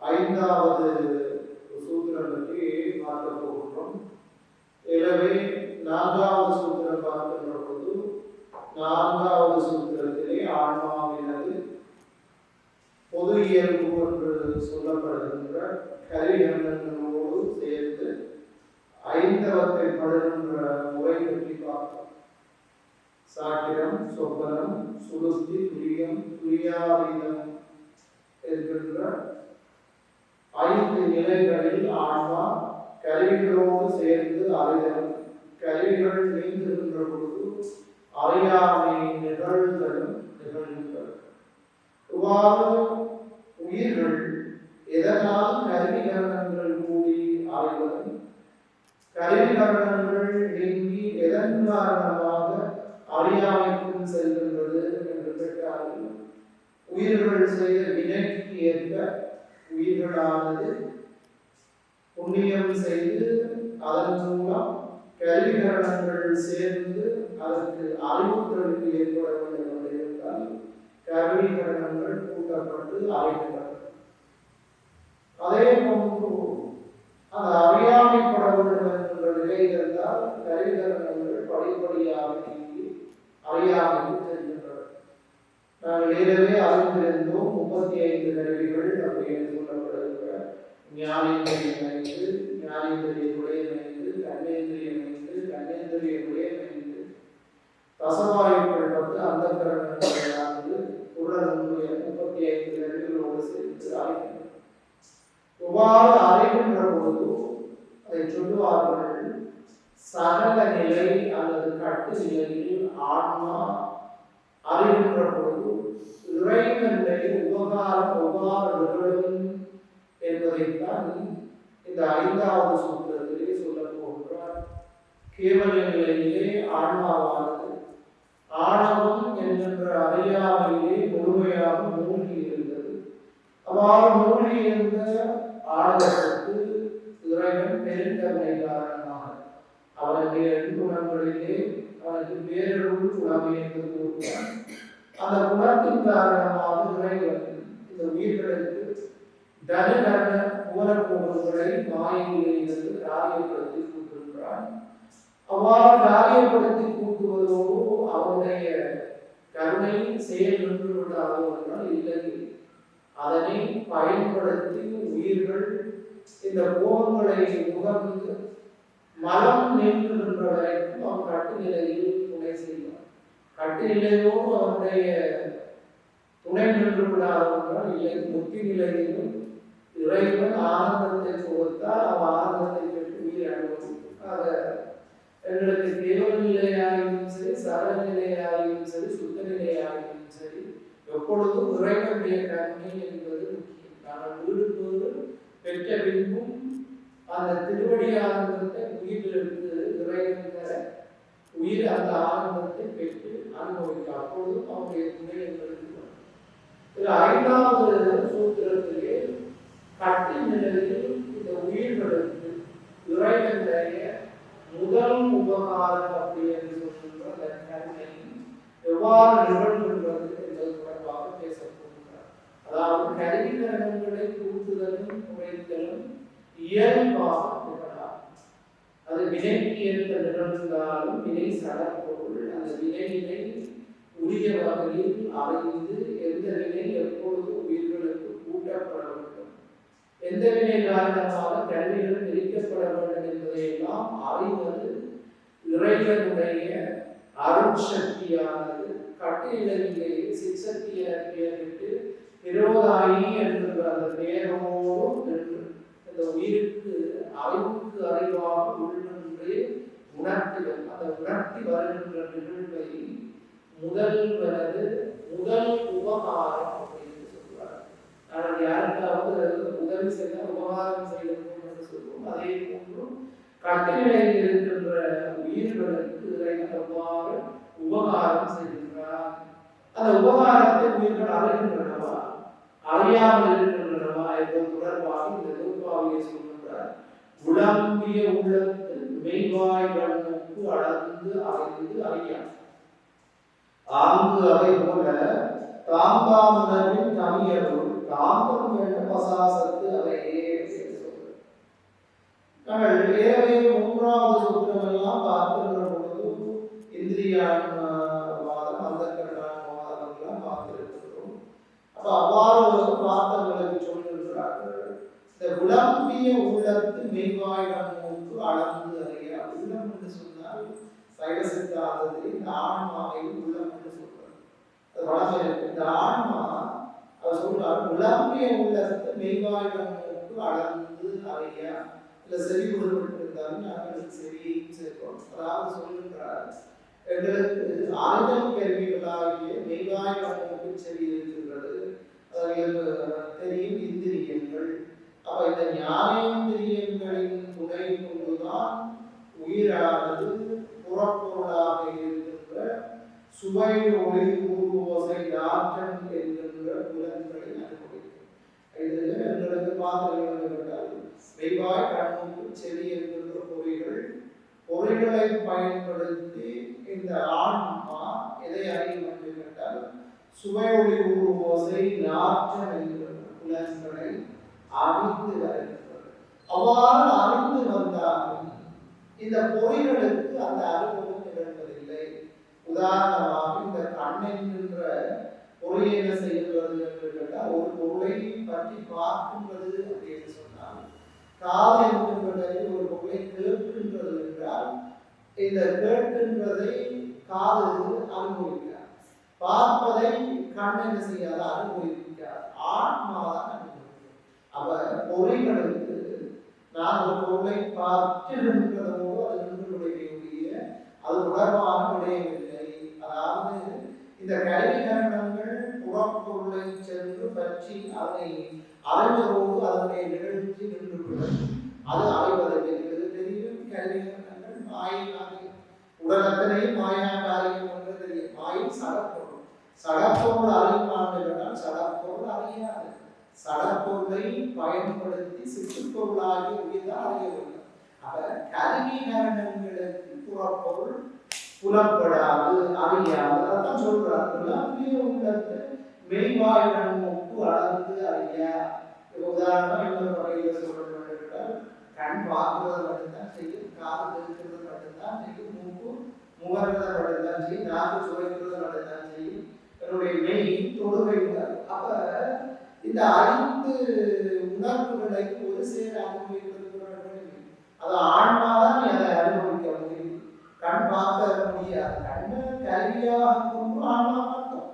ஐந்தாவது சூத்திரம் பற்றி பார்க்க போகிறோம். எனவே நான்காவது சூத்திரம் பார்க்கின்ற பொழுது நான்காவது சூத்திரத்திலே ஆன்மாவினது பொது இயல்பு என்று சொல்லப்படுகின்ற கரிகரணங்களோடு சேர்த்து ஐந்தவத்தை படுகின்ற முறை பற்றி பார்த்தோம். சாக்கிரம், சொப்பனம், சுளுத்தி, துரியம், துரியாதீதம் என்கின்ற ஐந்து நிலைகளில் ஆன்மா கருவிகளோடு சேர்ந்து அறிதல், கருவிகள் நீங்குகின்ற பொழுது அறியாமை நிகழ்தலும் நிகழ்கின்றன. இவ்வாறு உயிர்கள் எதனால் கருவிகரணங்கள் கூடி அறிவதும் கருவிகரணங்கள் நீங்கி எதன் காரணமாக அறியாமைக்கும் செல்கின்றது என்று கேட்டார்கள். உயிர்கள் செய்த வினைக்கு ஏற்ப உயிர்களானது புண்ணியம் செய்து அதன் மூலம் கருவிகரணங்கள் சேர்ந்து அதற்கு அறிவுத்திறனுக்கு ஏற்பட வேண்டும் என்று இருந்தால் கருவிகரணங்கள் கூட்டப்பட்டு அழைக்கப்பட்டது. அதே போன்று அந்த அறியாமைப்பட வேண்டும் என்ற நிலை இருந்தால் கருவிகரணங்கள் படிப்படியாக நீங்கி அறியாமைக்கு செல்கின்றன. நாங்கள் ஏற்கனவே அறிந்திருந்தோம் 35 கருவிகள் அப்படின்னு சொல்லப்படுகிற ஞானேந்திரியம் ஐந்து, ஞானேந்திரியத்துடைய ஐந்து, கண்ணேந்திரியம் ஐந்து, கண்ணேந்திரியத்துடைய ஐந்து, தசவாயுக்கள் 10, அந்த கரணங்கள் 4, உடலுடைய 35 கருவிகளோடு சேர்த்து அறிகின்றன. இவ்வாறு அறிகின்ற பொழுது அதை சொல்லுவார்கள், சகல நிலை அல்லது கட்டு நிலையில் ஆன்மா அறிகின்ற பொழுது இறைவனுடைய உபகார நிகழும் என்பதைத்தான் இந்த ஐந்தாவது சூத்திரத்திலே சொல்ல போகிறார். கேவல நிலையிலே ஆன்மாவானது ஆணவம் என்கின்ற அறியாமையிலே முழுமையாக மூழ்கி இருந்தது. அவ்வாறு மூழ்கி இருந்த ஆணவத்திற்கு இறைவன் பெருந்தன்மை காரணமாக அவனுடைய குணங்களிலே அவனுக்கு பேரருள் குணமை என்பது கூறுகிறான். அந்த குணத்தின் காரணமாக இறைவன் இந்த உயிர்களுக்கு தனுகரண புவனப்போகங்களை மாயிலே இருந்து காரியப்படுத்தி கூட்டுகின்றான். அவ்வாறு காரியப்படுத்தி கூட்டுவதோடு அவனுடைய கருணை செயல் நின்று விடாதோ என்றால் இல்லை. அதனை பயன்படுத்தி உயிர்கள் இந்த போகங்களை முகர்ந்து மலம் நின்றுகின்ற வரைக்கும் அவன் கட்டு நிலையில் துணை செய்வான். கட்டு நிலையோடு அவனுடைய துணை நின்று விடாதோ என்றால் இல்லை. முக்தி நிலையிலும் இறைவன் ஆனந்தத்தை கொடுத்தால் அவன் ஆனந்தத்தை பெற்று உயிர் அனுபவிக்கும். அதை எங்களுக்கு கேவல நிலையாயும் சரி, சரள நிலையாயும் சரி, சுத்த நிலையாயும் சரி, எப்பொழுதும் இறைவனுடைய கருணை என்பது முக்கியம். நாங்கள் வீடுபோது பெற்ற பின்பும் அந்த திருவடி ஆனந்தத்தை உயிர்களுக்கு இறைவன் தர உயிர் அந்த ஆனந்தத்தை பெற்று அனுபவிக்கும். அப்பொழுதும் அவருடைய துணை என்பது ஐந்தாவது சூத்திரத்திலே கட்டு நிலையில் இந்த உயிர்களுக்கு இறைவனுடைய முதல் உபகாரம் அப்படி என்று சொல்கின்ற அந்த கருணை எவ்வாறு நிகழ்கின்றது என்பது தொடர்பாக பேசப்படுகிறார். அதாவது கருவிகரணங்களை கூட்டுதலும் குறைத்தலும் இயல்பாக நிகழலாம். அது வினைக்கு ஏற்ப நிகழ்ந்தாலும் வினை சடப்பொருள் அந்த வினையினை உரிய வகையில் அறிந்து எந்த வினை எப்பொழுது உயிர்களுக்கு கூட்டப்பட வேண்டும், எந்த வினை காரணமாக கருவிகள் பிரிக்கப்பட வேண்டும் என்பதையெல்லாம் அறிவது இறைவனுடைய அருட்சக்தியானது கட்டிலேயே சிற்சக்தியை பெயரிட்டு விரோதாயி என்ற அந்த பெயரோடு நின்று இந்த உயிருக்கு அறிவுக்கு அறிவாக உள்ளே உணர்த்தி முதல்வது முதல் உபகாரம் அப்படின்னு சொல்லுவார். ஆனால் யாருக்காவது உதவி செய்ய உபகாரம் செய்யணும் என்று சொல்லுவோம். அதே போன்று கட்டுநிலையில் இருக்கின்ற உயிர்களுக்கு இறைவன் எவ்வாறு உபகாரம் செய்கின்றார், அந்த உபகாரத்தை உயிர்கள் அறிகின்றனவா அறியாமல் இருக்கின்றனவா என்பது தொடர்பாக இந்த நூற்பாவியை சொல்கின்றார். உளம்பிய உள்ளத்து மெய்வாய் வண்ணக்கு அளந்து அறிந்து அறியான் ஆங்கு அவை போல தாங்காமுணர்வின் தமியருள் தாங்கம் வேண்டும் பசாசத்து அவையே சொல்றது. நாங்கள் ஏறவே மூன்றாவது சூத்திரமெல்லாம் பார்க்கின்ற பொழுது இந்திரியான்வாதம் அந்தக்கரணான்வாதம் எல்லாம் பார்த்திருக்கிறோம். அப்ப அவ்வாறு பார்த்தவர்களுக்கு சொல்லியிருக்கிறார்கள், இந்த உளம்பிய உள்ளத்து மெய்வாய் வண்ணக்கு அளந்து அறிய. உள்ளம் என்று சொன்னால் சைவ சித்தாந்தத்தில் இந்த ஆன்மாவை உள்ளம் என்று சொல்றார். அது வளமை. இந்த ஆன்மா அவர் சொல்றார் உளம்பிய உள்ளத்து மெய்வாய் வண்ணக்கு அளந்து அறிய. இல்ல செவி விடுபட்டிருந்தாலும் நாங்கள் செவியையும் சேர்க்கிறோம். அதாவது சொல்கின்றார், எங்களுக்கு அறிதல் கருவிகளாகிய மெய்வாய் வண்ணக்கு செவி இருக்கின்றது, தெரியும் இந்திரியங்கள். அப்ப இந்த ஞானேந்திரியங்களின் துணை கொண்டுதான் உயிரானது புறப்பொருளாக இருக்கின்ற சுவை ஒளி ஊர்வோசை நாற்றம் என்கின்ற புலன்களை அனுபவிக்கும். இது எங்களுக்கு பார்த்தால் மெய்வாய் கண்ணுக்கு செவி என்கின்ற பொறிகளை பயன்படுத்தி இந்த ஆன்மா எதை அறியும் என்று கேட்டால் சுவை ஒளி ஊர்வோசை நாற்றம் என்கின்ற புலன்களை அறிந்து வருகின்றது. அவ்வாறு அறிந்து வந்தாலும் இந்த பொறிகளுக்கு அந்த அனுபவம் நிகழ்வதில்லை. உதாரணமாக இந்த கண் என்கின்ற பொறி என்ன செய்கிறது என்று கேட்டால் ஒரு பொருளை பற்றி பார்க்கின்றது அப்படின்னு சொன்னால், காது என்கின்றது ஒரு பொருளை கேட்கின்றது என்றால் இந்த கேட்கின்றதை காது அனுபவிக்கிறார், பார்ப்பதை கண் என்ன செய்யாத அனுபவிக்கிறார், ஆன்மாதான் அனுபவிக்கிறார். அவ பொறிகளுக்கு நான் ஒரு பொருளை பார்க்கின்றதோ அது நின்றுடைய அது தொடர்பான விடயமில்லை. அதாவது இந்த கருவிகரணங்கள் புறப்பொருளை சென்று பற்றி அதனை அறிவதோடு அதனுடைய நிகழ்ச்சி நின்றுவிடும். அது அறிவதற்கு தெரியும். கருவிகரணங்கள் மாயினாக உடலத்தினையும் மாயா காரியம் என்று தெரியும். மாயின் சடப்பொருள், சடப்பொருள் அறிவாண்டுகளால் சடப்பொருள் அறியாது. சடப்பொருளை பயன்படுத்தி சிற்றுப்பொருளாகி உயிர்தான் அறியவில்லை. அப்ப கருவிகரணங்களுக்கு புறப்பொருள் புலப்படாது, அறியாது. அதான் சொல்றாங்க உள்ளத்து மெய்வாயுடன் ஒப்பு அளந்து அறிய. உதாரணம் இன்னொரு வகையில் சொல்றாங்க, கண் பார்க்கிறது மட்டும்தான் செய்யும், காது கேட்கிறது மட்டும்தான் செய்யும், மூக்கு முகர்றதை மட்டும்தான் செய்யும், நாக்கு சுவைக்கிறது மட்டும்தான் செய்யும், என்னுடைய மெய் தொடுவை உணர்வு. அப்ப இந்த 5 உணர்வுகளை ஒரு சேர அனுபவிக்கிறது அது ஆன்மாதான் அதை அனுபவிக்க முடியும். கண் பார்க்க முடியாது. கண்ணு கருவியாக கொண்டு ஆன்மா பார்த்தோம்,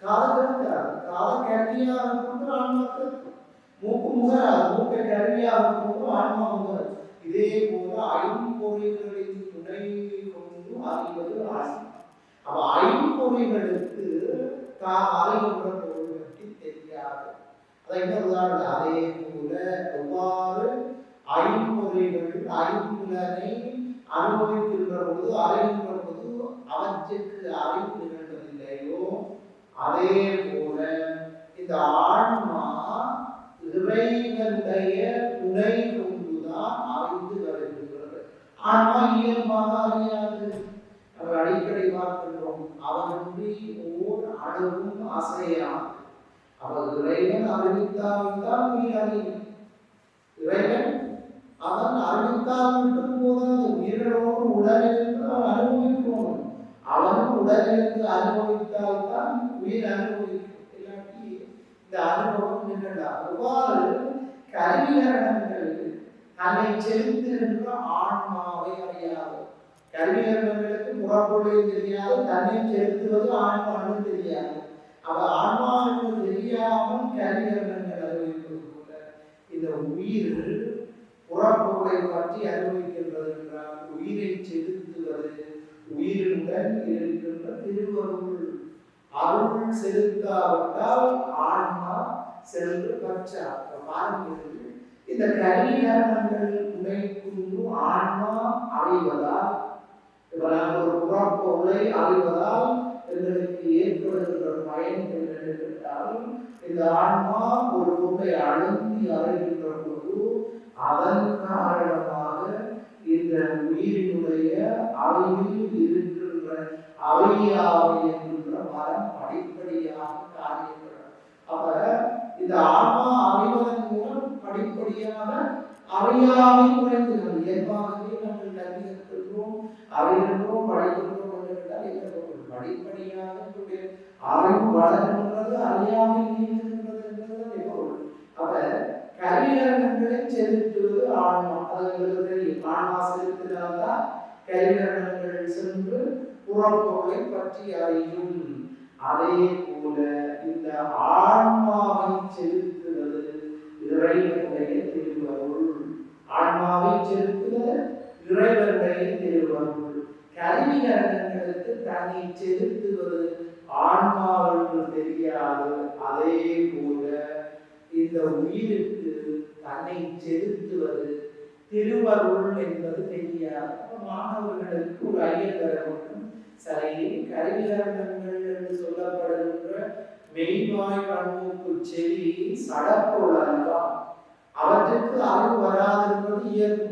காது கேட்காது, காதை கருவியாக கொண்டு ஆன்மா கேட்கும், மூக்கு முகராது, மூக்கை கருவியாக கொண்டு ஆன்மா முகராது. இதே போல 5 பொறிகளின் துணை கொண்டு அறிவது ஆன்மா. அப்ப 5 பொறிகளுக்கு அறிகின்ற பொருள் பற்றி தெரியாது. அதை என்ன உதாரணம், அதே போல எவ்வாறு 5 பொறிகள் 5 புலனை அனுபவிக்கின்ற பொழுது அறிகின்ற பொழுது அவற்றுக்கு அறிவு நிகழ்வதில்லையோ, அதே போல இந்த ஆன்மா இறைவனுடைய துணை கொண்டுதான் அறிந்து வருகின்றது. ஆன்மா இயல்பாக அறியாது. நம்ம அடிக்கடி பார்க்கின்றோம், அவனுக்கு ஓர் அணுவும் அசையாது. அவர் இறைவன் அறிவித்தால்தான் உயிர் அறியும். இறைவன் அவன் அறிவித்தால் மட்டும் போதாது, உயிரோடு உடலிருந்து அவன் அனுபவிக்கணும். அவனும் உடலிருந்து அனுபவித்தால்தான் உயிர் அனுபவிக்கும். இல்லாட்டி இந்த அனுபவம் நிகழாது. அவ்வாறு கருவிகரணங்கள் தன்னை செலுத்துகின்ற ஆன்மாவை அறியாது. கருவிகரணங்களுக்கு புறப்பொருளையும் தெரியாது, தன்னை செலுத்துவது ஆன்மான்னு தெரியாது. அவ ஆன்மாவுக்கு தெரியாமல் கருவிகரணங்கள் அனுபவிப்பது போல இந்த உயிர் புறப்பொருளை பற்றி அனுபவிக்கின்றது என்றால் உயிரை செலுத்துவது உயிருடன் இருக்கின்ற திருவருள் அருள் செலுத்தாவிட்டால் ஆன்மா சென்று பற்றார். இந்த கல்வியானங்கள் உடைக்குண்டு ஆன்மா அறிவதால், ஒரு புறப்பொருளை அறிவதால் எங்களுக்கு ஏற்படுகின்ற பயன் என்னவென்றால், இந்த ஆன்மா ஒரு பொருளை அழுந்தி அறிகின்ற போது அதன் காரணமாக இந்த உயிரினுடைய அறிவில் இருக்கின்ற அறியாமை என்கின்ற மரம் படிப்படியாக காரியப்படும். அப்ப இந்த ஆன்மா அறிவதன் மூலம் படிப்படியாக அறியாமை குறைந்துள்ளது. இயல்பாகவே நாங்கள் கல்வி கற்கின்றோம், அறிகின்றோம், படிக்கின்றோம் என்றால் படிப்படியாக அறிவு வளர்கின்றது, அறியாமை நீங்குகின்றது என்பதுதான் பொருள். அப்ப கல்வியரங்களை செலுத்துவது ஆன்மா. அது எங்களுக்கு தெரியும். ஆன்மா செலுத்தினால்தான் கல்வியரங்கள் சென்று புறப்பொருளை பற்றி அறியும். அதே போல இந்த ஆன்மாவை செலுத்துவது இறைவனுடைய திருவருள். ஆன்மாவை செலுத்துவது இறைவனுடைய திருவருள். கல்வியரங்களுக்கு தன்னை செலுத்துவது ஆன்மாவுக்கு தெரியாது. அதே போல இந்த உயிருக்கு தன்னை செலுத்துவது திருவருள் என்பது தெரியாது. மாணவர்களுக்கு ஒரு ஐயம் பெற வேண்டும். சரி, கருவிகரணங்கள் என்று சொல்லப்படுகின்ற மெய்வாய் கண்மூக்கு செவி சடப்பொருள் அல்லவா, அவற்றுக்கு அறிவு வராதிருப்பது இயல்பு.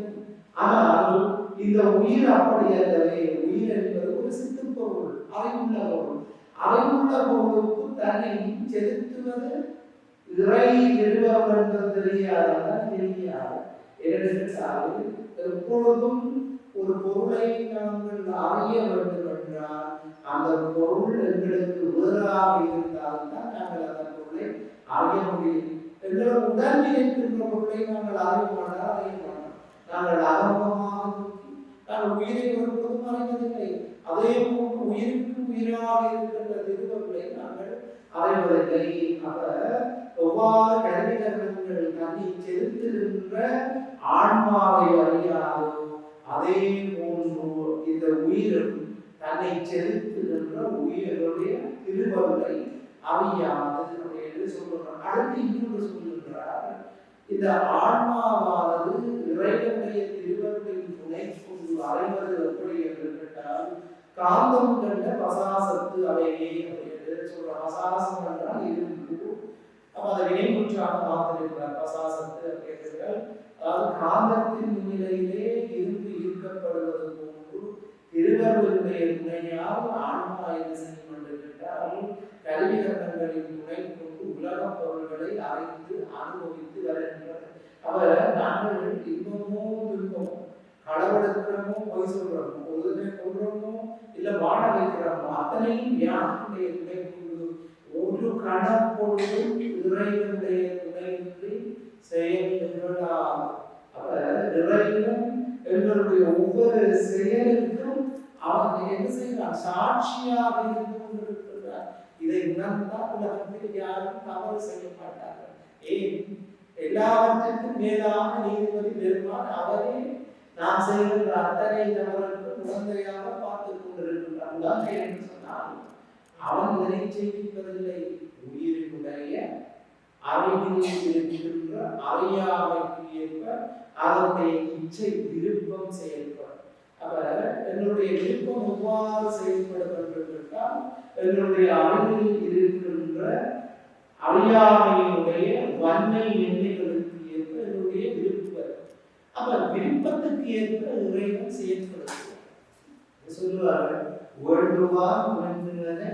ஆனால் இந்த உயிர் அப்படி அல்லவே. உயிர் என்பது ஒரு சித்துப்பொருள், அறிவுள்ள பொருள். அறிவுள்ள பொருளுக்கு தன்னை செலுத்துவது இறை திருவருள் என்பது தெரியாதான் தெரியாது. ஏனென்றால் எப்பொழுதும் ஒரு பொருளை நாங்கள் அறிய வேண்டும் என்றால் அந்த பொருள் எங்களுக்கு வேறாக இருந்தால்தான் நாங்கள் அந்த பொருளை அறிய முடியும். எங்களோட உடல் இருக்கின்ற பொருளை நாங்கள் அறிய மாட்டோம். நாங்கள் அகமுகமாக நோக்கி நாங்கள் உயிரை ஒருபோதும் அறிவதில்லை. அதே போன்று உயிருக்கு உயிராக இருக்கின்ற திருவருளை நாங்கள் அறிவதில்லை. எவ்வாறு கல்விகள் தன்னை செலுத்துகின்ற ஆன்மாவை அறியாதோ அதே போன்று இந்த உயிரும் தன்னை செலுத்துகின்ற உயிர்களுடைய திருவருளை அறியாது என்று சொல்கிறார். அடுத்து இன்னொரு சொல்லுகிறார், இந்த ஆன்மாவானது இறைவனுடைய திருவருளின் துணை கொண்டு அறிவது எப்படி என்று கேட்டால், காந்தம் கண்ட பசாசத்து அவையே என்று சொல்ற. பசாசம் என்றால் இரும்பு. அப்ப அதை வினைமுற்றாக பார்த்திருக்கிறார். பசாசத்து அப்படிங்கிறார். அதாவது காந்தத்தின் முன்னிலையிலே இரும்பு ஈர்க்கப்படுவது போன்று திருவருளுடைய துணையால் ஆன்மா என்ன செய்யும் என்று கேட்டால், கல்விகரணங்களின் துணை கொண்டு உலக பொருள்களை அறிந்து அனுபவித்து வருகின்றது. அவர் நாங்கள் இன்பமோ துன்பமோ, களவெடுக்கிறோமோ, பொய் சொல்றோமோ, பொழுதுமே கொள்றோமோ, இல்ல வாழ வைக்கிறோமோ, அத்தனையும் ஞானத்துடைய துணை கொண்டு ஒரு கணப்பொழுது இறைவனுடைய துணையின்றி செயல்களால். அவர் இறைவன் எங்களுடைய ஒவ்வொரு செயலுக்கும் அவன் என்ன செய்கிறான்? சாட்சியாக இருந்து கொண்டிருக்கிறார். இதை உணர்ந்தால் உலகத்தில் யாரும் தவறு செய்ய மாட்டார்கள். ஏன்? எல்லாவற்றுக்கும் மேலான நீதிபதி பெருமான் அவரே நாம் செய்கின்ற அத்தனை தவறுக்கு உடந்தையாக பார்த்துக் கொண்டிருக்கின்றான் என்று சொன்னால் அவன் இதனை செய்திருப்பதில்லை. உயிரினுடைய அறிவில் இருக்கின்ற அறியாமைக்கு ஏற்ப அதனுடைய இச்சை விருப்பம் செயல்படும். அப்ப என்னுடைய விருப்பம் எவ்வாறு செயல்படும் என்று கேட்டால், என்னுடைய அறிவில் இருக்கின்ற அறியாமையினுடைய வன்மை எண்ணெய்களுக்கு ஏற்ப என்னுடைய விருப்பம். அப்ப விருப்பத்துக்கு ஏற்ப இறைவன் செயல்படுத்துவார். சொல்லுவார்கள், வேண்டுவான் வேண்டுவதை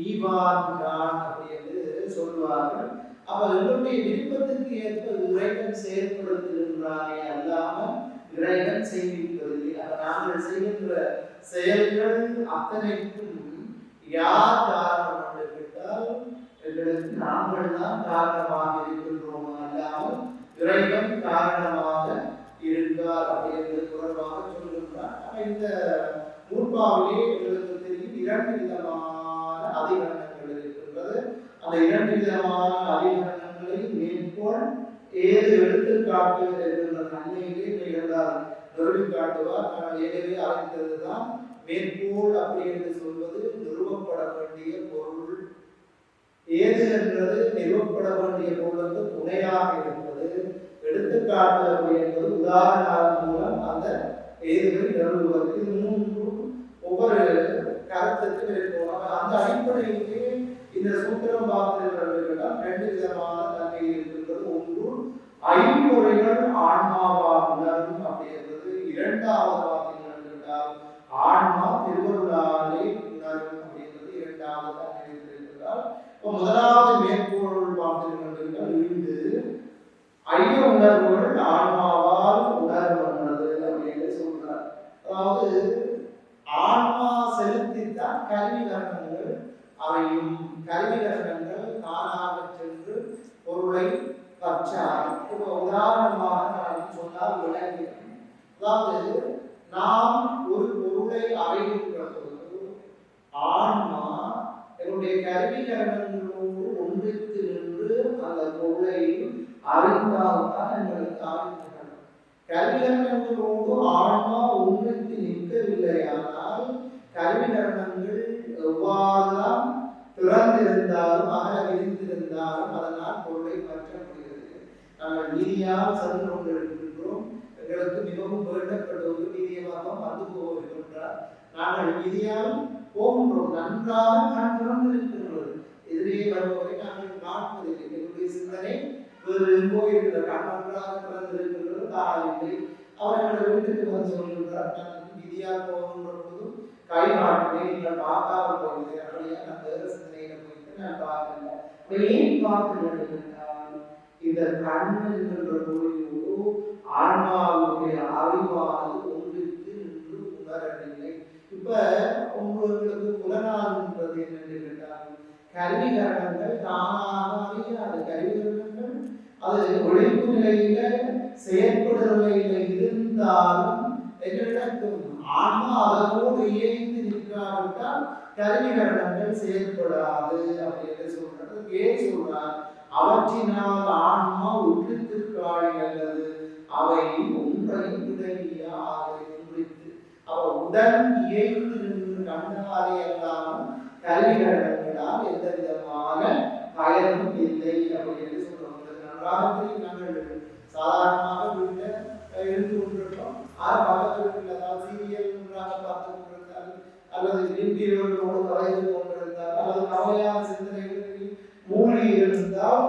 ஈவான் தான் அப்படின்னு சொல்லுவார்கள். அப்ப என்னுடைய விருப்பத்துக்கு ஏற்ப இறைவன் செயல்படுத்துகின்றானே அல்லாமல் இறைவன் செய்விப்பதில்லை. அப்ப நாங்கள் செய்கின்ற செயல்கள் அத்தனைக்கும் யார் காரணம் என்று கேட்டால், எங்களுக்கு நாங்கள் தான் காரணமாக இருக்கின்றோம், அல்லாமல் இறைவன் காரணமாக இருக்கார் அப்படிங்கிறது தொடர்பாக சொல்லுகின்றார். அப்ப இந்த நூற்பாவிலே எங்களுக்கு தெரியும் இரண்டு விதமான அதிகரணங்கள் இருக்கின்றது. அந்த இரண்டு விதமான அதிகரணங்களை மேற்கோள் ஏது எடுத்துக்காட்டு என்கின்ற தன்மையிலே நிகழ்ந்தார் நிறுவி காட்டுவார். நாங்கள் ஏற்கனவே அறிந்ததுதான் மேற்கோள் அப்படி என்று சொல்வது நிறுவப்பட வேண்டிய பொருள் ஏது என்பது நிறுவப்பட வேண்டிய பொருளுக்கு துணையாக இருப்பது, எடுத்துக்காட்டுவது என்பது உதாரணம் மூலம் அந்த ஏதுவை நிறுவுவது. இது மூன்று ஒவ்வொரு கருத்துக்கும் இருக்கும். அந்த அடிப்படையிலே இந்த சூத்திரம் பார்த்திருக்கிறால் ரெண்டு விதமான தன்மை இருக்கின்றது. ஒன்று ஐம்பொறிகள் ஆன்மாவாக உணரும் அப்படின்றது. இரண்டாவது பார்த்தீங்கன்னா ஆன்மா திருவருளாலே உணரும் அப்படின்றது இரண்டாவது தன்மை இருக்கிறார். இப்போ முதலாவது மேற்கோள் பார்த்தீங்கன்னா இருந்து ஐய உணர்வுகள் ஆன்மாவால் உணர்வுள்ளது அப்படின்னு சொல்றார். அதாவது ஆன்மா செலுத்தித்தான் கருவிகரணங்கள் அவையும் கருவிகரணங்கள் தானாக சென்று பொருளை பற்றார். இப்போ உதாரணமாக நான் சொன்னால் விளங்கி, அதாவது நாம் ஒரு பொருளை அறைகின்ற பொழுது ஆன்மா என்னுடைய கருவிகரணங்களோடு ஒன்றித்து நின்று அந்த பொருளை அறிந்தால்தான் எங்களுக்கு ஆரம்பிக்கிறது. கருவிகரணங்களோடு ஆன்மா ஒன்றித்து நிற்கவில்லையானால் கருவிகரணங்கள் எவ்வாறுதான் திறந்திருந்தாலும் அகல விரிந்திருந்தாலும் அதனால் பொருளை பற்ற முடிகிறது. நாங்கள் வீதியாக சென்று கொண்டிருக்கின்றோம். எங்களுக்கு மிகவும் வேண்டப்பட்டவர்கள் வீதியமாக வந்து போகின்றார். நாங்கள் வீதியால் போகின்றோம். நன்றாக கண் திறந்திருக்கின்றது. எதிரே வருபவரை நாங்கள் காண்பதில்லை. என்னுடைய சிந்தனை வேறு போயிருக்கிற கண் நன்றாக திறந்திருக்கின்றது காணவில்லை. அவர்களை வீட்டுக்கு வந்து சொல்கின்றார், நான் வீதியால் போகின்ற போதும் கை காட்டினேன், நீங்கள் பார்க்காமல் போகிறேன். அப்படியே நான் வேறு சிந்தனையில போயிட்டு நான் பார்க்கல. ஏன் பார்க்க இந்த கண் என்கின்ற பொருளோடு ஆன்மாவுடைய அறிவானது ஒன்றித்து நின்று உணரவில்லை. இப்ப உங்களுக்கு புலனாகின்றது என்னென்று கேட்டால் கருவிகரணங்கள் தானாக அறியாது. கருவிகரணங்கள் அது ஒழிப்பு நிலையில செயற்படுற நிலையில இருந்தாலும் எங்களிடம் ஆன்மா அதோடு இயைந்து நிற்காவிட்டால் கருவிகரணங்கள் செயற்படாது அப்படின்னு சொல்றது. ஏன் சொல்றார்? அவற்றினால் ஆன்மா ஒன்றித்திற்காடி அல்லது அவை ஒன்றையும் விடையாக ஒன்றித்து அவ உடன் இயைந்து நின்று கண்டாலே எல்லாம் கருவிகரணங்களால் எந்த விதமான பயனும் இல்லை அப்படின்னு சொல்றோம். நன்றாக நாங்கள் சாதாரணமாக வீட்டில் இருந்து கொண்டிருக்கோம். பக்கத்து வீட்டில் ஏதாவது சீரியல் நன்றாக பார்த்து கொண்டிருந்தால் அல்லது வீடியோகளோடு கலைந்து கொண்டிருந்தால் அல்லது கவலையான சிந்தனைகளில் மூழ்கி இருந்தால்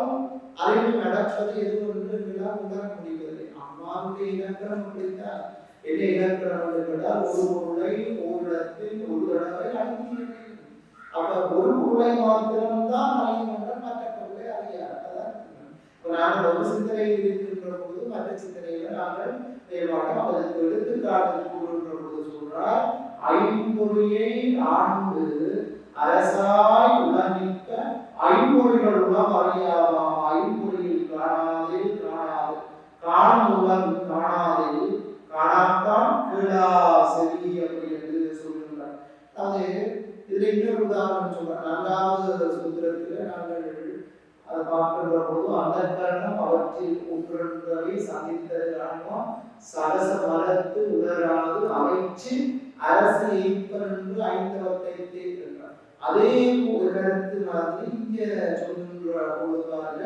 அறிவு நடப்பது எது ஒன்று உணர முடிவதில்லை. அம்மாவுடைய இலக்கணம் அப்படித்தான். என்ன இலக்கணம் என்றால் ஒரு பொருளை ஓரிடத்தில் ஒரு தடவை அழிந்து. அப்ப ஒரு பொருளை மாத்திரம்தான் அறியும் என்றால் மற்ற பொருளை அறியாது. நாங்கள் ஒரு சிந்தனையில் இருக்கின்ற போது மற்ற சிந்தனையில நாங்கள் தேவாட்டம் அதற்கு எடுத்துக்காட்டு கூறுகின்ற போது சொல்றார், ஐம்பொறியை ஆண்டு அரசாய் உலகிக்க ஐம்பொறிகள் உலகம் அறியாதாம். ஐம்பொறியில் காணாதே காணாது காணும் உலகம் காணாதே காணாத்தான் கீழா செவி அப்படி என்று சொல்கின்றார். அது இதுல இன்னொரு உதாரணம் சொல்றார். நான்காவது சூத்திரத்தில் நாங்கள் அதை பார்க்கின்ற போது அந்த கரணம் அவற்றில் ஒன்றொன்றவை சந்தித்ததானோ சரச மரத்து உணராது அமைச்சு அரசு ஈப்பன் என்று ஐந்தவத்தை தேர்கின்றார். அதே கருத்து மாதிரி இங்க சொல்கின்ற பொழுதுவாக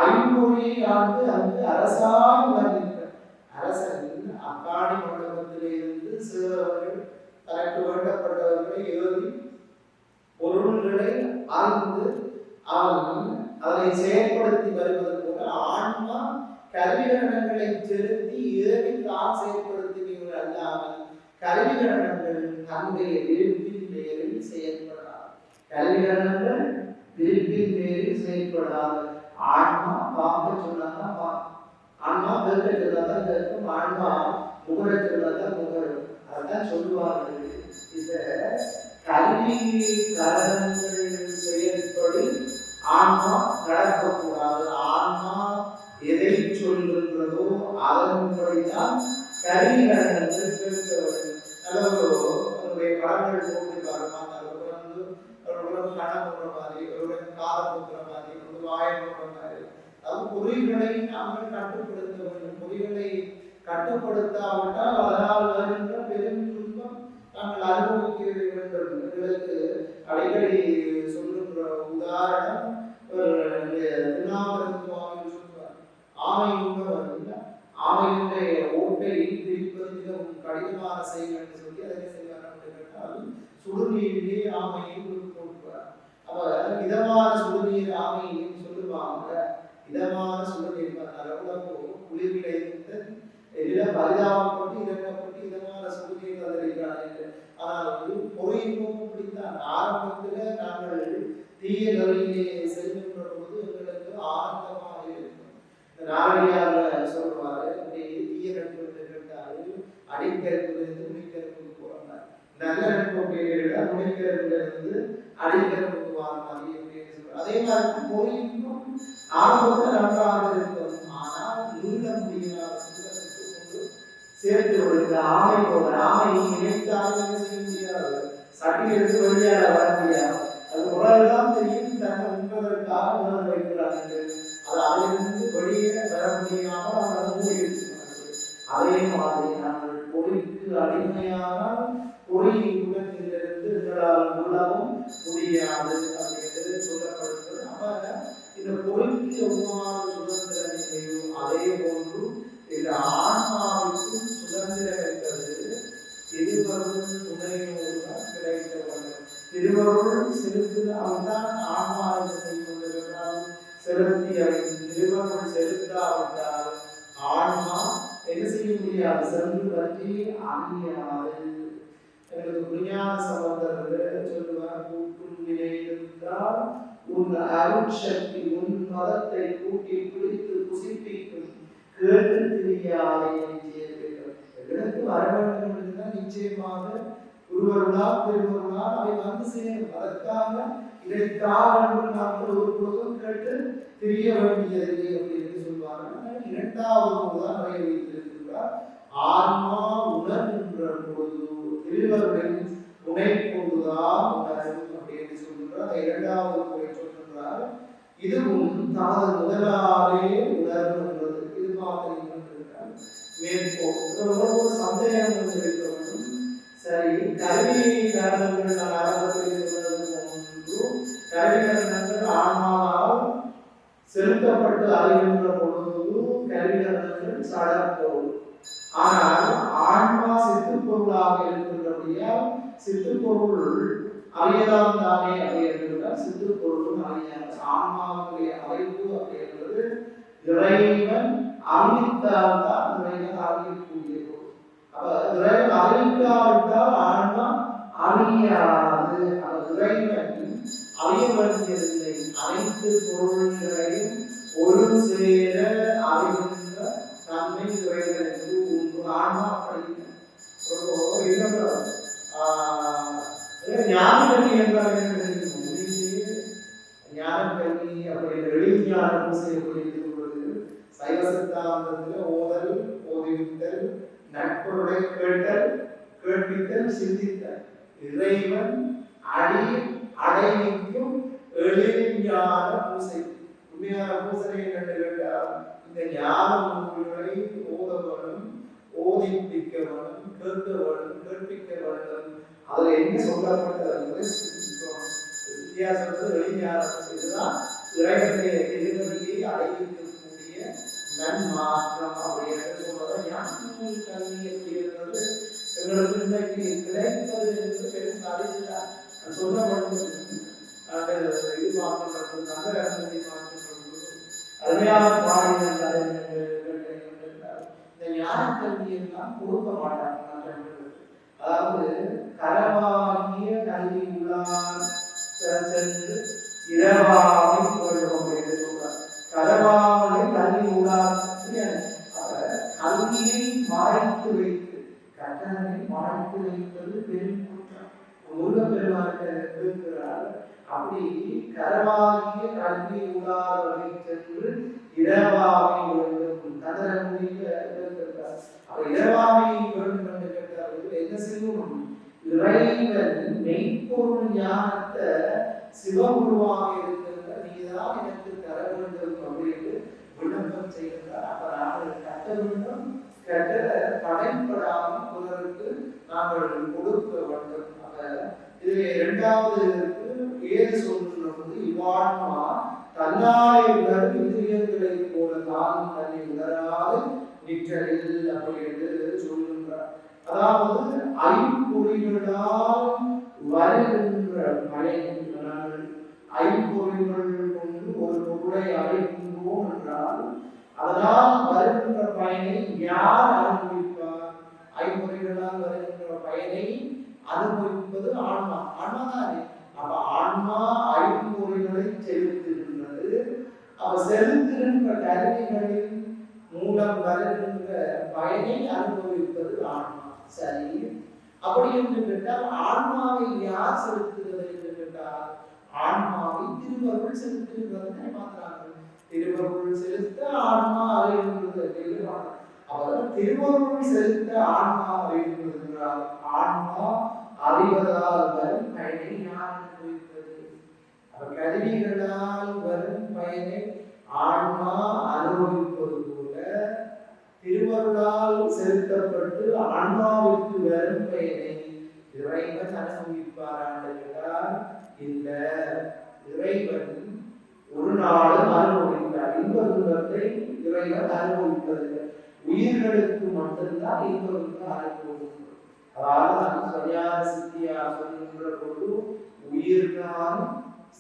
ஐம்பொறியை ஆண்டு அங்கு அரசாக உணர்கின்ற அரசன் அக்காணி மண்டபத்திலிருந்து சிறுவர்கள் தனக்கு வேண்டப்பட்டவர்களை ஏறி பொருள்களை ஆழ்ந்து அவன் அதை செயற்படுத்தி வருவது போல ஆன்மா கருவிகரணங்களை செலுத்தி ஏறி தான் செயற்படுத்தினீர்கள் அல்லாமல் கருவிகரணங்கள் தன்னுடைய விருப்பின் பேரில் செயற்படாது. கருவிகரணங்கள் விருப்பின் பேரில் செயற்படாது. ஆன்மா பார்க்க சொன்னாதான் பார்க்கும், ஆன்மா கேட்க சொன்னாதான் கேட்கும், ஆன்மா முகர சொன்னாதான் முகரும். அதான் சொல்லுவார்கள். இந்த கல்வி கரணங்கள் செயற்படி ஆன்மா நடக்கக்கூடாது. ஆன்மா எதை சொல்கின்றதோ அதன்படிதான் கருவிகரணங்கள் கேட்க வேண்டும். நல்ல படங்கள் போட்டு பாருங்க, ஒரு கணம் போடுற மாதிரி, ஒரு காலம் போடுற மாதிரி, ஒரு வாயம் போடுற மாதிரி. அது பொறிகளை நாங்கள் கட்டுப்படுத்த வேண்டும். பொறிகளை கட்டுப்படுத்தாவிட்டால் அதனால் வருகின்ற பெரும் துன்பம் நாங்கள் அனுபவிக்க வேண்டும். எங்களுக்கு அடிக்கடி சொல்லுகின்ற உதாரணம் சுடுநீரிலே ஆமையை போட்டுவார். அப்ப இதமான சுடுநீர் ஆமைன்னு சொல்லுவாங்க. இதமான சுடுநீர் உடம்பு குளிர்ல இருந்து எல்லாம் பரிதாபப்பட்டு இறக்கப்பட்டு இதமான சுடுநீர் அதிர்கிறார்கள். ஆனால் பொறியின்பம் பிடித்தான். ஆரம்பத்துல நாங்கள் தீய வழியிலே செல்கின்ற போது எங்களுக்கு ஆனந்தமாக இருக்கும். நாளையாக சொல்வாரு தீய நட்பு கேட்டாரு அடிக்கருப்பிலிருந்து நுனிக்கருப்புக்கு போறாங்க. நல்ல நட்பு கேட்டா நுனிக்கருப்பிலிருந்து அடிக்கருப்புக்கு வார மாதிரி அப்படின்னு சொல்றாரு. அதே மாதிரி பொறியின்பம் ஆரம்பத்தில் நன்றாக இருக்கும். ஆனால் நீள முடியாத சேர்த்து கொடுத்த ஆமை போல ஆமை நினைத்தாலும் என்ன செய்ய முடியாது. சட்டி எடுத்து வெளியாக வர முடியாது. அது உலகெல்லாம் தெரியும் தன்னை உண்பதற்காக உணவு வைக்கிறார்கள். அது அதிலிருந்து வெளியே வர முடியாமல் அவர் மூடி இருக்கிறார்கள். அதே மாதிரி நாங்கள் பொறிக்கு அடிமையானால் பொறி உலகத்திலிருந்து எங்களால் உள்ளவும் முடியாது அப்படிங்கிறது சொல்லப்படுகிறது. அப்ப இந்த பொறிக்கு எவ்வாறு சுதந்திரம் இல்லையோ அதே போன்று இந்த ஆன்மாவுக்கும் சுதந்திரம் என்பது திருவருள் துணையோடு தான் கிடைக்க வேண்டும். திருவருள் செலுத்தினால்தான் ஆன்மா என்ன செய்யப்பட்டிருக்கிறால் செலுத்தி திருவருள் செலுத்தாவிட்டால் ஆன்மா என்ன செய்ய முடியாது, சென்று பற்றி அறியாது. எனக்கு புரியாத சம்பந்தர்கள் சொல்லுவார், கூட்டும் நிலை இருந்தால் உன் அருட்சக்தி உன் மதத்தை கூட்டி பிடித்து புசிப்பிக்கும் கேட்டு தெரியாதை எனக்கு வர வேண்டும் என்றுதான் நிச்சயமாக ஒருவருளால் திருவருளால் அவை வந்து சேரும். அதற்காக இதைத்தான் என்று நாங்கள் ஒரு பொழுதும் கேட்டு தெரிய வேண்டியதில்லை அப்படின்னு சொல்வார்கள். இரண்டாவது போதுதான் நிறைய வைத்திருக்கிறார். ஆன்மா உணர்கின்ற பொழுது திருவருளின் துணை கொண்டுதான் உணரும் அப்படின்னு சொல்கிறார். இரண்டாவது போய் சொல்கிறார், இதுவும் தனது முதலாலே உணர்கின்றது. இது மாதிரி மேற்கோள் ஒரு சந்தேகம் இருக்க வேண்டும். சரி, கல்வி கரணங்கள் நான் ஆரம்பத்தில் சொன்னது போன்று கல்வி கரணங்கள் ஆன்மாவால் செலுத்தப்பட்டு அறிகின்ற பொழுது கல்வி கரணங்கள் சடப்போம். ஆனால் ஆன்மா சித்துப்பொருளாக இருக்கின்றபடியால் சித்துப்பொருள் அறியலாம் தானே அப்படின்றால் சித்துப்பொருளும் அறியாது. ஆன்மாவுடைய அறிவு அப்படின்றது இறைவன் அறிவித்தால் தான் இறைவன் அறியக்கூடிய பொருள். அப்ப இறைவன் அறிவிக்காவிட்டால் ஆன்மா அறியாது. இறைவன் அறிய வேண்டியதில்லை. அனைத்து பொருள்களையும் ஒரு சேர அறிகின்ற தன்மை இறைவனுக்கு உண்டு. ஆன்மா அப்படி ஞான கல்வி என்றால் ஞான கல்வி அப்படி வெளிஞானம் செய்யப்படுகிறது. சைவ சித்தாந்தத்தில் ஓதல், ஓதிவித்தல், நட்பொருளை கேட்டல், கேட்பித்தல், சிந்தித்தல், இறைவன் அடைவிக்கும் எளிஞான பூசை. உண்மையான பூசனை என்று கேட்டால் இந்த ஞான நூல்களை ஓத வேண்டும், ஓதிப்பிக்க வேண்டும், கேட்க வேண்டும், கேட்பிக்க வேண்டும். அதில் என்ன சொல்லப்பட்டது என்பதை சிந்திக்கிறோம். வித்தியாசத்தில் எளிஞானம் செய்துதான் இறைவனுடைய திருவடியை அடைவிக்கக்கூடிய நன்மாற்றம் அப்படின்னு சொல்றதை ஞான கல்வி அப்படின்றது எங்களுக்கு இன்றைக்கு கிடைப்பது என்று பெரும் அறிவுதான் சொல்லப்படுவது. இது பார்க்கின்றது நல்ல இடத்தை பார்க்கின்றது அருமையான பாடல்கள் இந்த ஞான கல்வியெல்லாம் கொடுக்க மாட்டாங்க. அதாவது கரவாகிய கல்வி உள்ளார் சென்று இரவாமை கொள்ளும் என்று சொல்றார். கரவாமை கல்வி உள்ளார் கல்வியை மறைத்து வைத்து கட்டணை மறைத்து வைப்பது பெரும் குற்றம். முருகப்பெருமான் இருக்கிறார். அப்படி கரவாகிய கல்வி உள்ளார்களை சென்று இரவாமை வேண்டும் கதற முடிய இருக்கிறார். அப்ப இரவாமை வேண்டும் என்று கேட்டார்கள். என்ன செய்யணும்? இறைவன் மெய்ப்பொருள் ஞானத்தை சிவகுருவாக இருக்கிற நீதான் எனக்கு தர வேண்டும் அப்படின்னு விண்ணப்பம் செய்கிறார். அப்ப நாங்கள் கட்ட வேண்டும், கட்ட தடைப்படாமல் பிறருக்கு நாங்கள் கொடுக்க வேண்டும். இது இரண்டாவது ஏது சொல்றது, இவ்வான்மா தன்னாரை உணர் இந்திரியங்களை போல தான் தன்னை உணராது நிற்றலில் அப்படி என்று சொல்கின்றார். அதாவது ஐம்பொறிகளால் வர பயன் ஐம்பொருள்கள் கொண்டு ஒரு பொருளை அறிகின்றோம் என்றால் அதனால் வருகின்ற பயனை யார் அனுபவிப்பார்? ஐம்பொருள்களால் வருகின்ற பயனை அனுபவிப்பது ஆன்மா. ஆன்மா தானே. அப்ப ஆன்மா ஐம்பொருள்களை செலுத்துகின்றது. அவ செலுத்துகின்ற கருவிகளின் மூலம் வருகின்ற பயனை அனுபவிப்பது ஆன்மா. சரி, அப்படி என்று கேட்டால் ஆன்மாவை யார் செலுத்துகிறது என்று கேட்டால் ஆன்மாவை திருவருள் செலுத்துகிறது பார்க்கிறார்கள். திருவருள் செலுத்த ஆன்மா அறிகின்றது. அவர் திருவருள் செலுத்த ஆன்மா அறிகின்றார். ஆன்மா அறிவதால் வரும் பயனை யார் அனுபவிப்பது? அவர் கருவிகளால் வரும் பயனை ஆன்மா அனுபவிப்பது போல திருவருளால் செலுத்தப்பட்டு ஆன்மாவுக்கு வரும் பயனை இறைவன் அனுபவிப்பாரான் என்றால் இந்த இறைவன் ஒரு நாளும் அனுபவித்தார். இன்ப துன்பத்தை இறைவன் அனுபவிப்பதில்லை. உயிர்களுக்கு மட்டும்தான் இன்ப துன்பம் அனுபவிக்கும். அதாவது சரியான சித்தியா சொல்கின்ற போது உயிர்தான்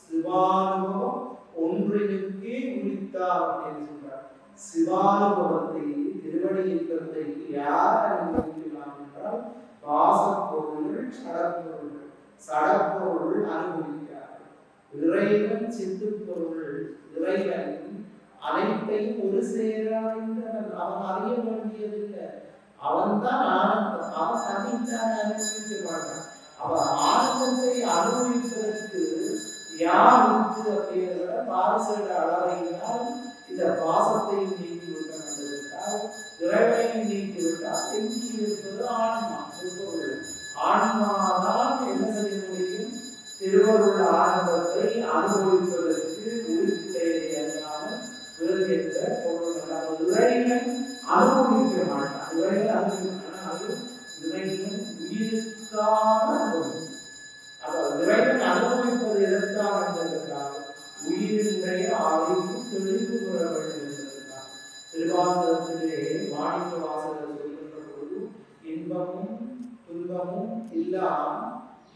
சிவானுபவம் ஒன்றினுக்கே உரித்தார் அப்படின்னு சொல்றார். சிவானுபவத்தை திருவடி இயக்கத்தை யார் அனுபவிக்கலாம் என்றால் வாசப்பொருள்கள் சடப்பொருள்கள். சடப்பொருள் அனுபவிக்கிறார்கள். இறைவன் சித்து பொருள். இறைவன் அனைத்தையும் ஒரு சேர அறிந்தவன். அவன் அறிய வேண்டியதில்லை. அவன் தான் ஆனந்தம். அவன் தனித்தான் அனுபவிக்க மாட்டான். அவன் ஆனந்தத்தை அனுபவிப்பதற்கு யார் உண்டு அப்படிங்கிறத பாரசீக அளவையினால் இந்த பாசத்தை நீக்கிவிட்டால் இறைவனையும் நீக்கிவிட்டால் எஞ்சி இருப்பது ஆன்மா. ஆன்மாதான் என்ன செய்ய முடியும்? திருவருள் ஆனந்தத்தை அனுபவிப்பதற்கு உறுதியை அல்லாமல் வேறு என்ற பொருள். இறைவன் அனுபவிக்க மாட்டான். இறைவன் அனுபவிக்க அது இறைவன் உயிருக்கான அனுபவம். இறைவன் அனுபவிப்பது எதற்காக என்பதற்காக உயிரினுடைய அறிவு தெளிவு பெற வேண்டும் என்பதற்காக. திருவாசகத்திலே மாணிக்க வாசகர் சொல்கின்ற பொழுது இன்பமும் துன்பமும் இல்லாம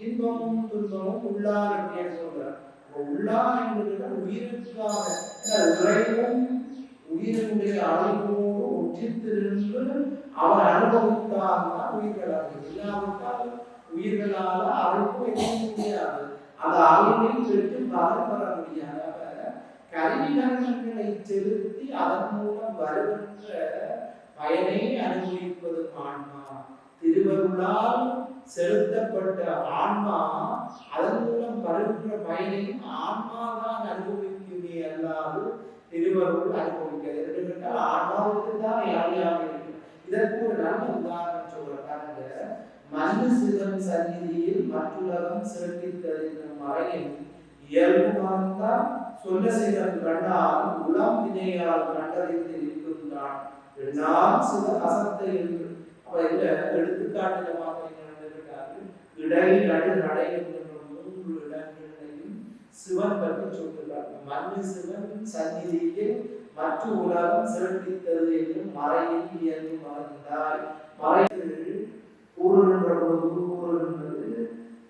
இன்பமும் துன்பமும் உள்ளார் அப்படின்னு சொல்றார். உள்ளார் என்பது உயிருக்காக. இறைவன் உயிரினுடைய அறிவோடு ஒற்றித்திருந்து அவர் அனுபவித்தார்தான் உயிர்களாக. இல்லாவிட்டால் உயிர்களால அறிவு எண்ண முடியாது. அந்த அறிவை பெற்று பலன் பெற முடியாது. கருவிகளை செலுத்தி அதன் மூலம் வருகின்ற பயனை அனுபவிப்பது ஆன்மா. திருவருளால் செலுத்தப்பட்ட ஆன்மா அதன் மூலம் வருகின்ற பயனையும் ஆன்மாதான் அனுபவிக்குமே அல்லாது திருவருள் அனுபவிக்கிறது என்றால் ஆன்மாவுக்கு தான் யாரையாக இருக்கு. இதற்கு ஒரு நல்ல உதாரணம் சொல்றாங்க. மண்ணு சிவன் சந்நிதியில் மற்றுலகம் செலுத்தித்தறிந்த மறையின் இயல்புமானதான் சொல்ல சிவன் கண்டால் உளம் வினையால் கண்டறிந்து இருக்கின்றான். நான் சிவ அசத்தை என்று அவ இல்ல எடுத்துக்காட்டுல பார்த்தீங்கன்னா இடை நடு நடை என்கின்ற 3 இடங்களையும் சிவன் பற்றி சொல்கிறார். மண்ணு சிவன் சந்நிதியில் மற்ற உலகம் செலுத்தித்தது என்றும் மறையில் இயல்பு மறைந்தாய். மறைகள் கூறுகின்ற பொழுது கூறுகின்றது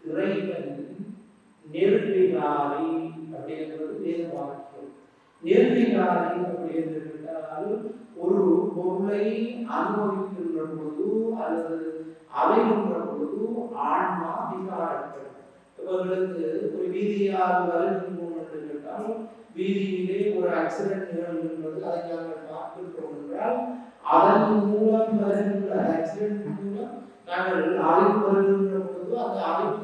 இறைவன் நெருப்பிகாரி அப்படிங்கிறது வேத வாக்கியம். நெருப்பிகாரி அப்படின்றால் ஒரு பொருளை அனுபவிக்கின்ற பொழுது அல்லது அவைகின்ற பொழுது ஆன்மா விகாரங்கள். இவர்களுக்கு ஒரு வீதியால் வருகின்றோம் என்று கேட்டால் வீதியிலே ஒரு ஆக்சிடென்ட் நிகழ்கின்றது. அதை நாங்கள் பார்க்கின்றோம் என்றால் அதன் மூலம் வருகின்ற ஆக்சிடென்ட் மூலம் நாங்கள் அறிவு வருகின்ற பொழுது அந்த அறிவு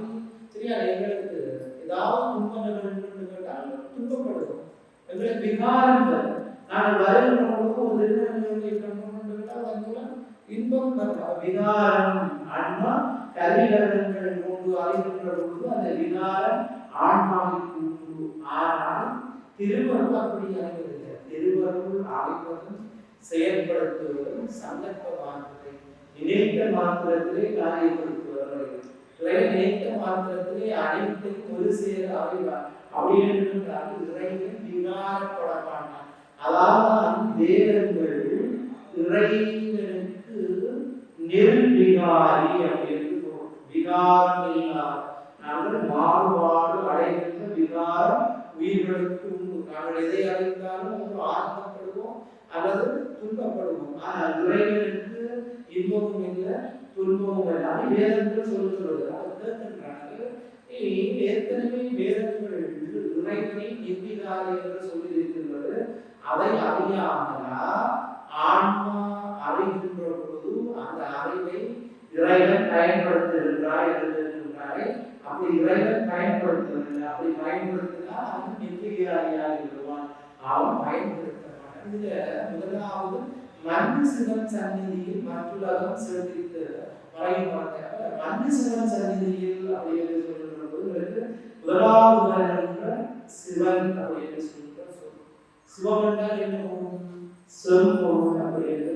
சரியா எங்களுக்கு ஏதாவது துன்பம் நிகழ்ந்து கேட்டால் துன்பப்படுவோம். எங்களுக்கு விகாரங்கள் நாங்கள் வருகின்ற பொழுது ஒரு நிகழ்வுகளை கண்டு கேட்டால் அதன் மூலம் இன்பம் தரும். விகாரம் ஆன்மா கருவிகரணங்கள் கொண்டு அறிகின்ற பொழுது அந்த விகாரம் ஆன்மாவுக்கு உண்டு. ஆனால் திருவருள் அப்படி அறிவதில்லை. திருவருள் அறிவதும் செயல்படுத்துவதும் சந்தர்ப்ப மாற்றத்தை நினைத்த மாத்திரத்திலே காரியப்படுத்துவார்கள். நினைத்த மாத்திரத்திலே அனைத்தையும் ஒரு சேர அறிவார். அப்படின்னு இறைவன் விகாரப்பட மாட்டான். அதாவது வேதங்கள் இறைவனுக்கு நிர்விகாரி அப்படின்னு விகாரம் இல்லாத நாங்கள் மாறுபாடு அடைகின்ற விகாரம் உயிர்களுக்கு உண்டு. நாங்கள் எதை அறிந்தாலும் ஒன்று ஆனந்தப்படுவோம் அல்லது துன்பப்படுவோம். ஆனால் இறைவனுக்கு இன்பமும் இல்லை துன்பமும் இல்லை. அது வேதங்கள் சொல்லுகிறது. அவர் கேட்கின்றார்கள், ஏற்கனவே வேதங்கள் இறைவனை நிர்விகாரி என்று சொல்லியிருக்கின்றது. அதை அறியாமலா ஆன்மா அறிகின்ற பொழுது அந்த அறிவை இறைவன் பயன்படுத்துகின்றார் என்று இருக்கின்றாரே. அப்படி இறைவன் பயன்படுத்தவில்லை. அப்படி பயன்படுத்தினால் அவன் நிர்விகாரியாக விடுவான். அவன் பயன்படுத்த மாட்டான். இதுல முதலாவது மண்ணு சிவன் சந்நிதியில் மற்றுலகம் செலுத்திட்டு மறைவாங்க. மண்ணு சிவன் சந்நிதியில் அப்படின்னு சொல்லுகிற போது முதலாவது வருகின்ற சிவன் அப்படின்னு சொல்லிட்டு சொல்லும். சிவம் என்றால் என்ன பொருள்? செம்பொருள் அப்படின்னு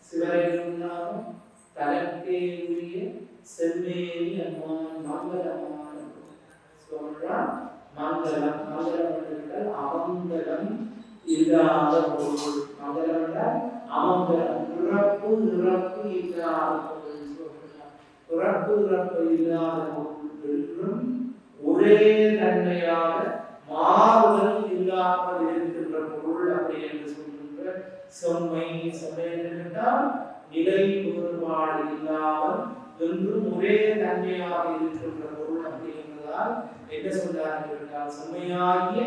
சிவனை முன்னாலும் தனக்கே உரிய செம்மேனி அம்மான் மங்களமான சொல்றான். மங்களம் மங்களம் என்றால் அமங்கலம் இல்லாத பொருள். மங்களம் என்றால் அமங்கலம் பிறப்பு இறப்பு இல்லாத பொருள் சொல்றான். பிறப்பு இறப்பு இல்லாத பொருள் என்றும் ஒரே தன்மையாக மாறுதல் இல்லாமல் இருக்கின்ற பொருள் அப்படி என்று சொல்கின்ற செம்மை. செம்மை என்றால் நிலை வேறுபாடு இல்லாமல் என்றும் ஒரே தன்மையாக இருக்கின்ற பொருள் அப்படி என்பதால் என்ன சொல்றார்கள் என்றால் செம்மையாகிய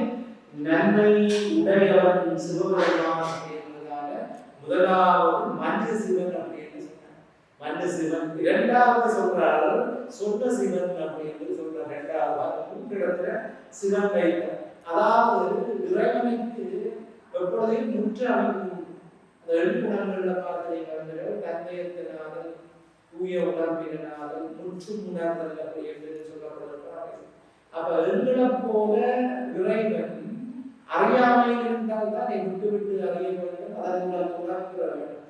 நன்மை உடையவன் சிவபெருமான் என்பதால முதலாவது மஞ்ச சிவன் அப்படின்னு சொன்னார். மஞ்ச சிவன். இரண்டாவது சொல்றார்கள் சொன்ன சிவன் அப்படின்னு சொல்றார். இரண்டாவது மூன்றிடத்துல சிவன் வைத்தார். அதாவது இறைவனுக்கு எப்பொழுதையும் முற்ற அமைப்பு. அந்த எழுப்புணர்கள்ல பார்த்தீங்க தந்தையத்தினாதல் தூய உணர்வினாதல் முற்று உணர்தல் அப்படி என்று சொல்லப்படுகிறார்கள். அப்ப எங்களை போல இறைவன் அறியாமையில் இருந்தால் தான் விட்டு விட்டு அறிய வேண்டும். அதன் மூலம் உணர்த்த வேண்டும்.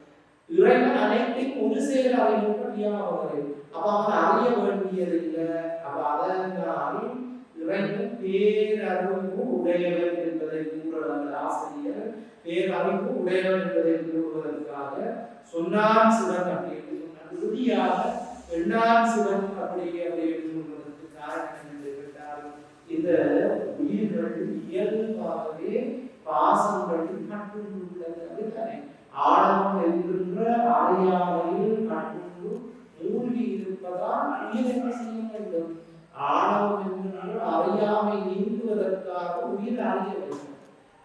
இறைவன் அனைத்தையும் ஒரு சேர அறிவு அறியாமல் அப்ப அவன் அறிய வேண்டியதில்லை. அப்ப அதனால் இறைவன் பேரறிவு உடையவன் என்பதை கூறுகிற ஆசிரியர் பேரறிவு உடையவன் என்பதை கூறுவதற்காக சொன்னான் சிவன் அப்படின்னு சொன்னார். இறுதியாக எண்ணான் சிவன் அப்படி அப்படின்னு சொல்வதற்கு காரணம் என்று கேட்டால் இந்த உயிர்கள் இயல்பாகவே பாசங்களில் கட்டுள்ளது. அதுதானே ஆழம் என்கின்ற அறியாமையில் கட்டுண்டு மூழ்கி இருப்பதால் உயிர் என்ன செய்ய வேண்டும்? ஆணவம் என்கின்ற அறியாமை நீங்குவதற்காக உயிர் அறிய வேண்டும்.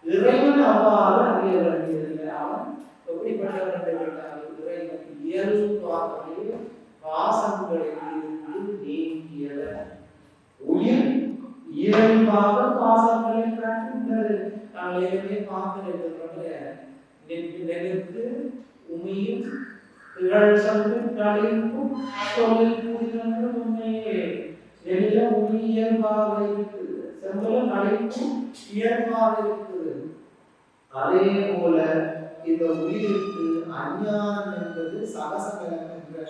இறைவன் அவ்வாறு அறிய வேண்டியதில்லை. அவன் எப்படிப்பட்டவன் என்று கேட்டால் இறைவன் இயல்பாகவே பாசங்களில் இருந்து நீங்கியவன். உயிர் இயல்பாக பாசங்களை கட்டுள்ளது. நாங்கள் ஏற்கனவே பார்க்கிறோம். நெருக்கு உமையும் திகழ் சங்கும் கலைக்கும் சொல்லில் கூறுகின்ற உண்மையே. நெல்ல உமி இயல்பாக இருக்குது. செம்பலம் கலைக்கும் இயல்பாக இருக்குது. அதே போல இந்த உயிருக்கு அஞ்ஞானம் என்பது சகசகலம் என்ற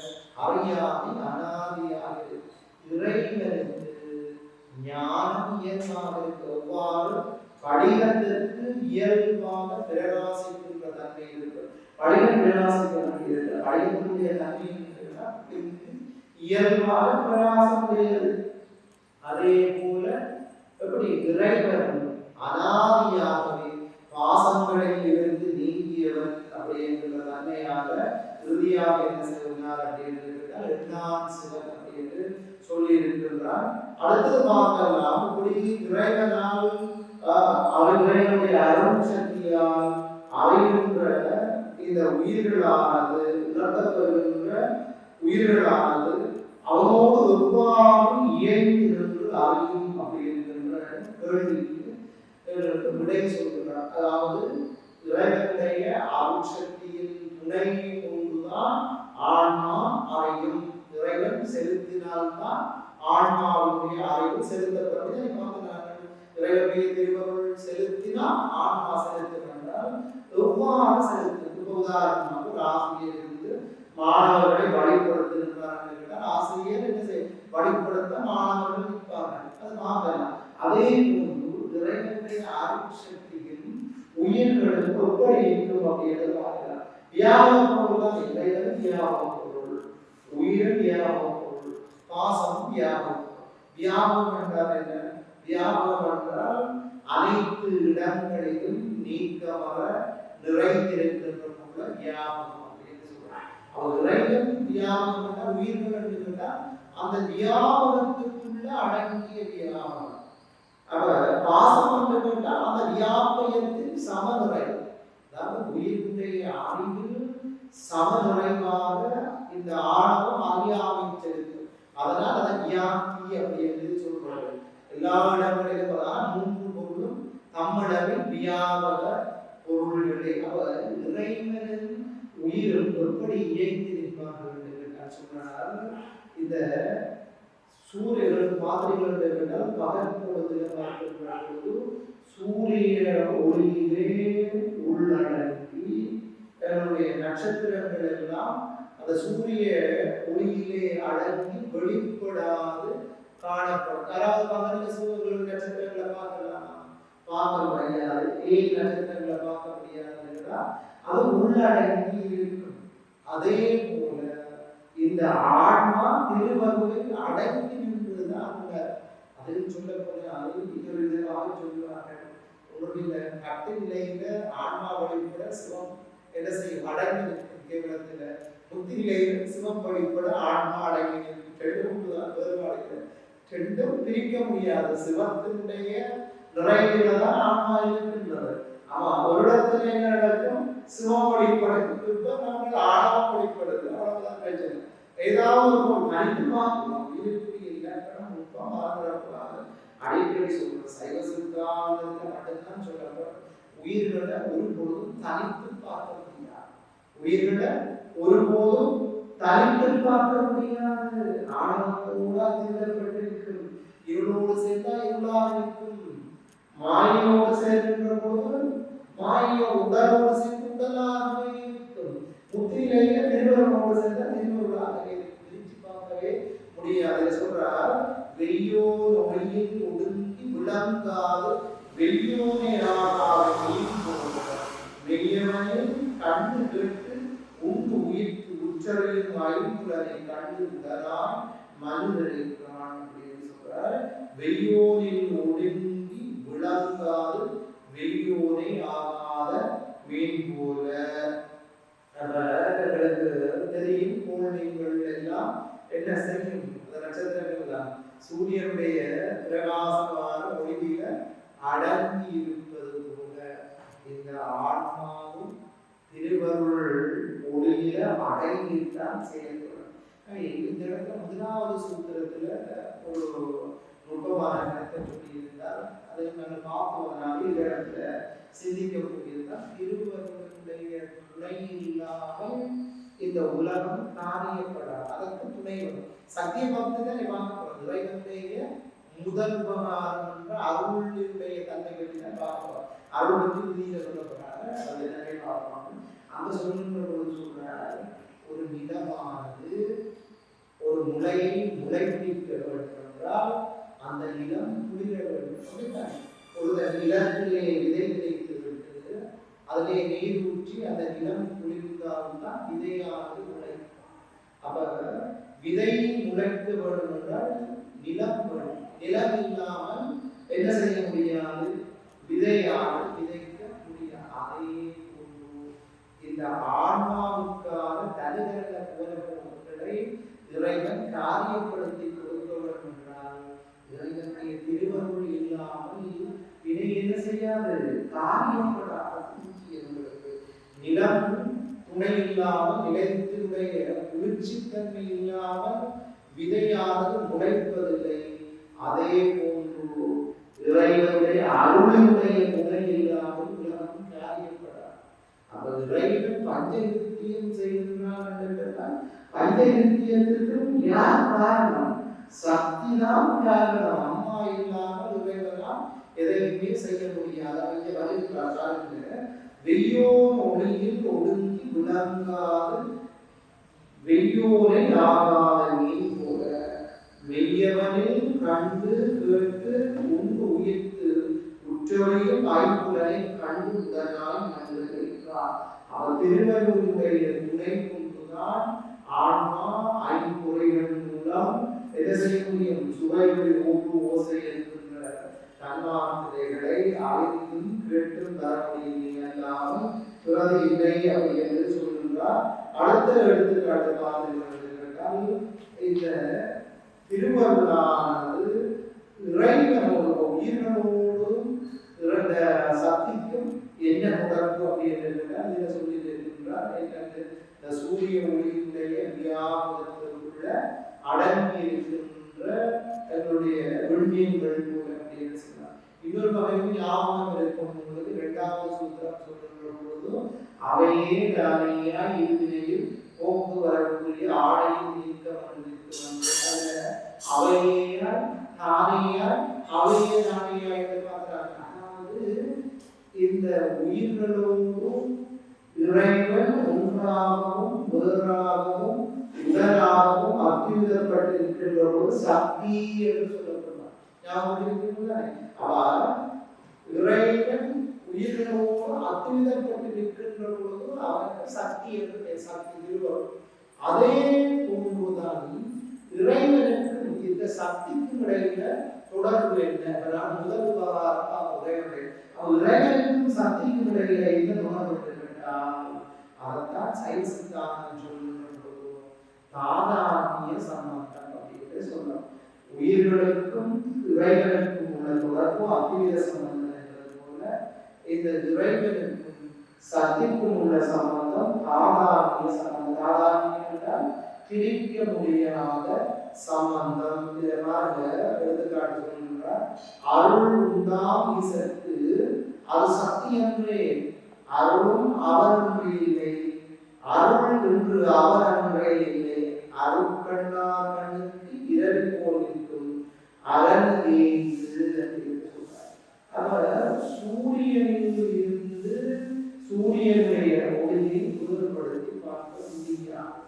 அறியாமை அனாதியாக இறைவனுக்கு ஞானம் இயல்பாக இருக்கு. எவ்வாறு படிகத்திற்கு இயல்பாக பிரகாசிக்கின்ற தன்மை இருக்கு. படிகம் பிரகாசிக்கிற தன்மை இருக்கு. படிகத்தினுடைய தன்மை இயல்பாக பிரகாசமுடையது. அதே போல எப்படி இறைவன் அனாதியாகவே பாசங்களில் இருந்து நீங்கியவன் அப்படிங்கிற தன்மையாக இறுதியாக என்ன செய்கிறார் அப்படின்னு எண்ணான் சிவன் அப்படின்னு சொல்லி இருக்கின்றார். அடுத்தது பார்க்கலாம். இப்படி இறைவனால் அவர்களுடைய அருள் சக்தியால் அறிகின்ற இந்த உயிர்களானது உணர்த்தப்படுகின்ற உயிர்களானது அவனோடு எவ்வாறு இயங்கி நின்று அறியும் அப்படிங்கிற கேள்விக்கு விடை சொல்கிறார். அதாவது இறைவனுடைய அருள் சக்தியின் துணை கொண்டுதான் ஆன்மா அறியும். இறைவன் செலுத்தினால்தான் ஆன்மாவுடைய அறிவு செலுத்தப்படுவதை பார்க்கிறார்கள். இறைவனுடைய திருவருள் செலுத்தினால் ஆன்மா செலுத்தும் என்றால் எவ்வாறு செலுத்தும்? உதாரணமாக ஒரு ஆசிரியர் இருந்து மாணவர்களை வழிபடுத்துகின்றார் என்றால் ஆசிரியர் என்ன செய்ய வழிபடுத்த மாணவர்கள் நிற்பார்கள். அது பார்க்கலாம். அதே போன்று இறைவனுடைய அருள் சக்தியின் உயிர்களுக்கு எப்படி இருக்கும் அப்படின்றது பார்க்கலாம். வியாபக பொருள் தான் இல்லை. வியாபக பொருள் உயிர் வியாபக பொருள். பாசம் வியாபகம். வியாபகம் என்றால் என்ன? வியாபகம் என்றால் அனைத்து இடங்களிலும் நீக்கமர நிறைந்திருக்கின்ற பொருளை வியாபகம் அப்படின்னு சொல்றாங்க. அவர் இறைவன் வியாபகம் என்றால் உயிர்கள் என்று கேட்டால் அந்த வியாபகத்துக்குள்ள அடங்கிய வியாபகம். அப்ப பாசம் என்று கேட்டால் அந்த வியாபகத்தின் சமநிறை, அதாவது உயிரினுடைய அறிவில் சமநிறைவாக இந்த ஆணவம் அறியாமை செலுத்து. அதனால் அதை வியாப்தி அப்படி என்று சொல்றாங்க. எல்லா இடங்களிலும் மூன்று பொருளும் தம்மளவில் வியாபக பொருள்களை அவர் இறைவனின் உயிரும் எப்படி இயங்கி நிற்பார்கள் என்று சொன்னால், இந்த சூரியன் மாதிரிகள் என்றால் பகல் பொழுதில் பார்க்கின்ற பொழுது சூரிய ஒளியிலே உள்ளடங்கி என்னுடைய நட்சத்திரங்கள் எல்லாம் அந்த சூரிய ஒளியிலே அடங்கி வெளிப்படாது காணப்படும். யாராவது பகல்ல சூரிய நட்சத்திரங்களை பார்க்க முடியாது, ஏழு நட்சத்திரங்களை பார்க்க முடியாது, அது உள்ளடங்கி இருக்கும். அதே போல இந்த ஆன்மா திருவருளில் அடங்கி நின்றுதான் அதில் சொல்லப்போனால் இன்னொரு விதமாக சொல்லுவார்கள். உங்களுடைய கட்டு நிலையில ஆன்மா வழிபட சிவம் என்ன செய்யும்? அடங்கி நிற்கும். கேவலத்துல புத்தி நிலையில சிவம் வழிபட ஆன்மா அடங்கி நிற்கும். வேறுபாடுகள் ரெண்டும் பிரிக்க முடியாது. சிவத்தினுடைய நிறைவுல தான் ஆன்மா இருக்கின்றது. ஆமா, ஒரு இடத்துல என்ன நடக்கும்? சிவம் வழிபடுது, நாங்கள் ஆணவம் வழிபடுது. அவ்வளவுதான் பிரச்சனை. ஏதாவது ஒரு கணிப்பு பார்க்கணும். இருக்கக்கூடிய இலக்கணம் நுட்பம் மறந்துடக்கூடாது. அடிக்கடி சொல்ற சைவ சித்தாந்தத்துல மட்டும்தான் சொல்லப்படும். உயிர்களை ஒருபோதும் தனித்து பார்க்க முடியாது. உயிர்களை ஒருபோதும் தனித்து பார்க்க முடியாது. ஆணவத்தோட தீண்டப்பட்டிருக்கும். இருளோடு சேர்ந்தா இருளாக இருக்கும். மாயோடு சேர்க்கின்ற போது மாயோ உடலோடு சேர்ந்து உடலாக இருக்கும். புத்தியிலேயே திருவருளோடு சேர்ந்தா திருவருளாக பிரிச்சு பார்க்கவே முடியாது. சொல்றார், வெய்யோன் ஒளியில் ஒடுங்கி விளங்காது வெய்யோனே வெய்யவனில் கண்டு கேட்டு உண்டு உயிர்த்து உச்சரையும் ஐம்புலனை கண்டு உடலாய் மனிதரைக்கிறான் அப்படின்னு சொல்றார். வெய்யோனில் ஒடுங்கி விளங்காது வெய்யோனை ஆகாத மீன் போல. எங்களுக்கு தெரியும், கோள்கள் எல்லாம் என்ன செய்யும்? அந்த நட்சத்திரங்கள் தான் சூரியனுடைய பிரகாசமான ஒளியில அடங்கி இருப்பது போல இந்த ஆன்மாவும் திருவருள் ஒளியில அடங்கித்தான் செயல்படும். இந்த இடத்துல முதலாவது சூத்திரத்துல ஒரு நுட்பமான கருத்தை சொல்லியிருந்தால் அதை நாங்கள் பார்ப்போம்னாலும் இந்த இடத்துல சிந்திக்கக்கூடியதுதான் திருவருளுடைய துணை இல்லாமல் இந்த உலகம் காரியப்படாது. அதற்கு துணை வரும். சத்திய பக்திதான் பார்க்கப்படும். இறைவனுடைய முதல் உபகாரம் என்ற அருளுடைய தன்மைகளை பார்க்கிறோம். அருள் பற்றி விதியில சொல்லப்படுறாங்க. அது என்னவே பார்க்கணும். அந்த சொல்லுன்ற பொழுது சொல்றாரு, ஒரு நிலமானது ஒரு முளையை முளைப்பிக்க வேண்டும் என்றால் அந்த நிலம் குளிர வேண்டும். ஒரு நிலத்திலே விதை விதைத்து விட்டு அதிலே நீர் ஊற்றி அந்த நிலம் குளிர்ந்தால்தான் விதையானது முளைக்கும். அப்ப விதை முளைக்க வேண்டும் என்றால் நிலம் வேண்டும். நிலம் இல்லாமல் என்ன செய்ய முடியாது? விதையானது விதைக்க முடியாது. அதே போன்று இந்த ஆன்மாவுக்கான தனிதர கோலங்களை இறைவன் காரியப்படுத்தி கொடுக்க வேண்டும் என்றால் இறைவனுடைய திருவருள் இல்லாமல் வினை என்ன செய்யாது? காரியப்படாது. நிலம் துணை இல்லாமல் நிலத்தினுடைய குளிர்ச்சித்தன்மை இல்லாமல் விதையானது முளைப்பதில்லை. அதே போன்று இறைவனுடைய அருளுடைய துணை இல்லாமல் உலகம் காரியப்படாது. அப்ப இறைவன் பஞ்சநித்தியம் செய்கிறான் என்று பஞ்சநித்தியத்திற்கும் யார் காரணம்? சக்தி தான் காரணம். அம்மா இல்லாமல் இறைவனால் எதையுமே செய்ய முடியாது. அவங்க வருகிறார்கள். வெய்யோன் ஒளியில் ஒடுங்கி விளங்காது வெய்யோனை ஆகாத நீர் போல வெய்யவனில் கண்டு கேட்டு உண்டு உயிர்த்து உற்றொழியும் ஐம்புலனை கண்டு உடனாய் மனிதர்களார். அவர் திருவருளுடைய துணை கொண்டுதான் ஆன்மா ஐம்புறைகள் மூலம் எதை செய்ய முடியும்? சுவைகளில் ஊற்று ஓசை என்கின்ற தன்மாத்திரைகளை அறிந்தும் கேட்டும் தர முடியும் அல்லாமல் பிறகு இல்லை அப்படி என்று சொல்கின்றார். அடுத்த எடுத்துக்காட்டு பார்த்தீர்கள், இந்த திருவருளானது இறைவனோடு உயிர்களோடும் இறந்த சக்திக்கும் என்ன தொடர்பு அப்படின்னு இதை சொல்லி இருக்கின்றார். இந்த சூரிய ஒளியினுடைய வியாபகத்திற்குள்ள அடங்கி இருக்கின்ற தன்னுடைய விண்மீன்கள் அப்படின்னு சொன்னார். இன்னொரு வகையும் ஞாபகம் இருக்கும் பொழுது 2வது சூத்திரம் சொல்லுகிற பொழுதும் அவையே தானையா இருவினையில் போக்குவரக்கூடிய ஆடையும் நீக்க அவையால் தானையால் அவையே தானையா என்று பார்க்கிறாங்க. அதாவது இந்த உயிர்களோடும் இறைவன் ஒன்றாகவும் வேறாகவும் உடலாகவும் அத்யுதப்பட்டிருக்கின்ற ஒரு சக்தி என்று சொல்லப்படுவார். இறைவன் உயிர்களோடு அத்யுதப்பட்டிருக்கின்ற பொழுது அவனுக்கு சக்தி என்று சக்தி திருவரும். அதே போன்றுதான் இறைவனுக்கு இந்த சக்திக்கும் இடையில தொடர்பு என்ன? முதல் இறைவனுக்கும் சக்திக்கும் இடையில என்ன தொடர்பு கேட்டால் அதைத்தான் சைவ சித்தாந்தம் சொல்லுகிற தாதாத்மிய சம்பந்தம் அப்படின்னு சொல்லலாம். உயிர்களுக்கும் இறைவனுக்கும் உள்ள தொடர்பு அத்வைத சம்பந்தம் என்பது போல இந்த இறைவனுக்கும் சக்திக்கும் உள்ள சம்பந்தம் தாதாத்மிய சம்பந்தம். தாதாத்மியம் என்றால் பிரிக்க முடியாத சம்பந்தம். இதனால எடுத்துக்காட்டு சொல்கின்றார், அருள் உண்டாம் ஈசற்கு அது சக்தி என்றே, அருளும் அவன் இல்லை, அருள் என்று அவர் அன்றே இல்லை, அருள் கண்ணா கண்ணுக்கு இரவி போல் இருக்கும் அரண் சூரியனில் இருந்து சூரியனுடைய ஒளியை வேறுபடுத்தி பார்க்க முடியாது.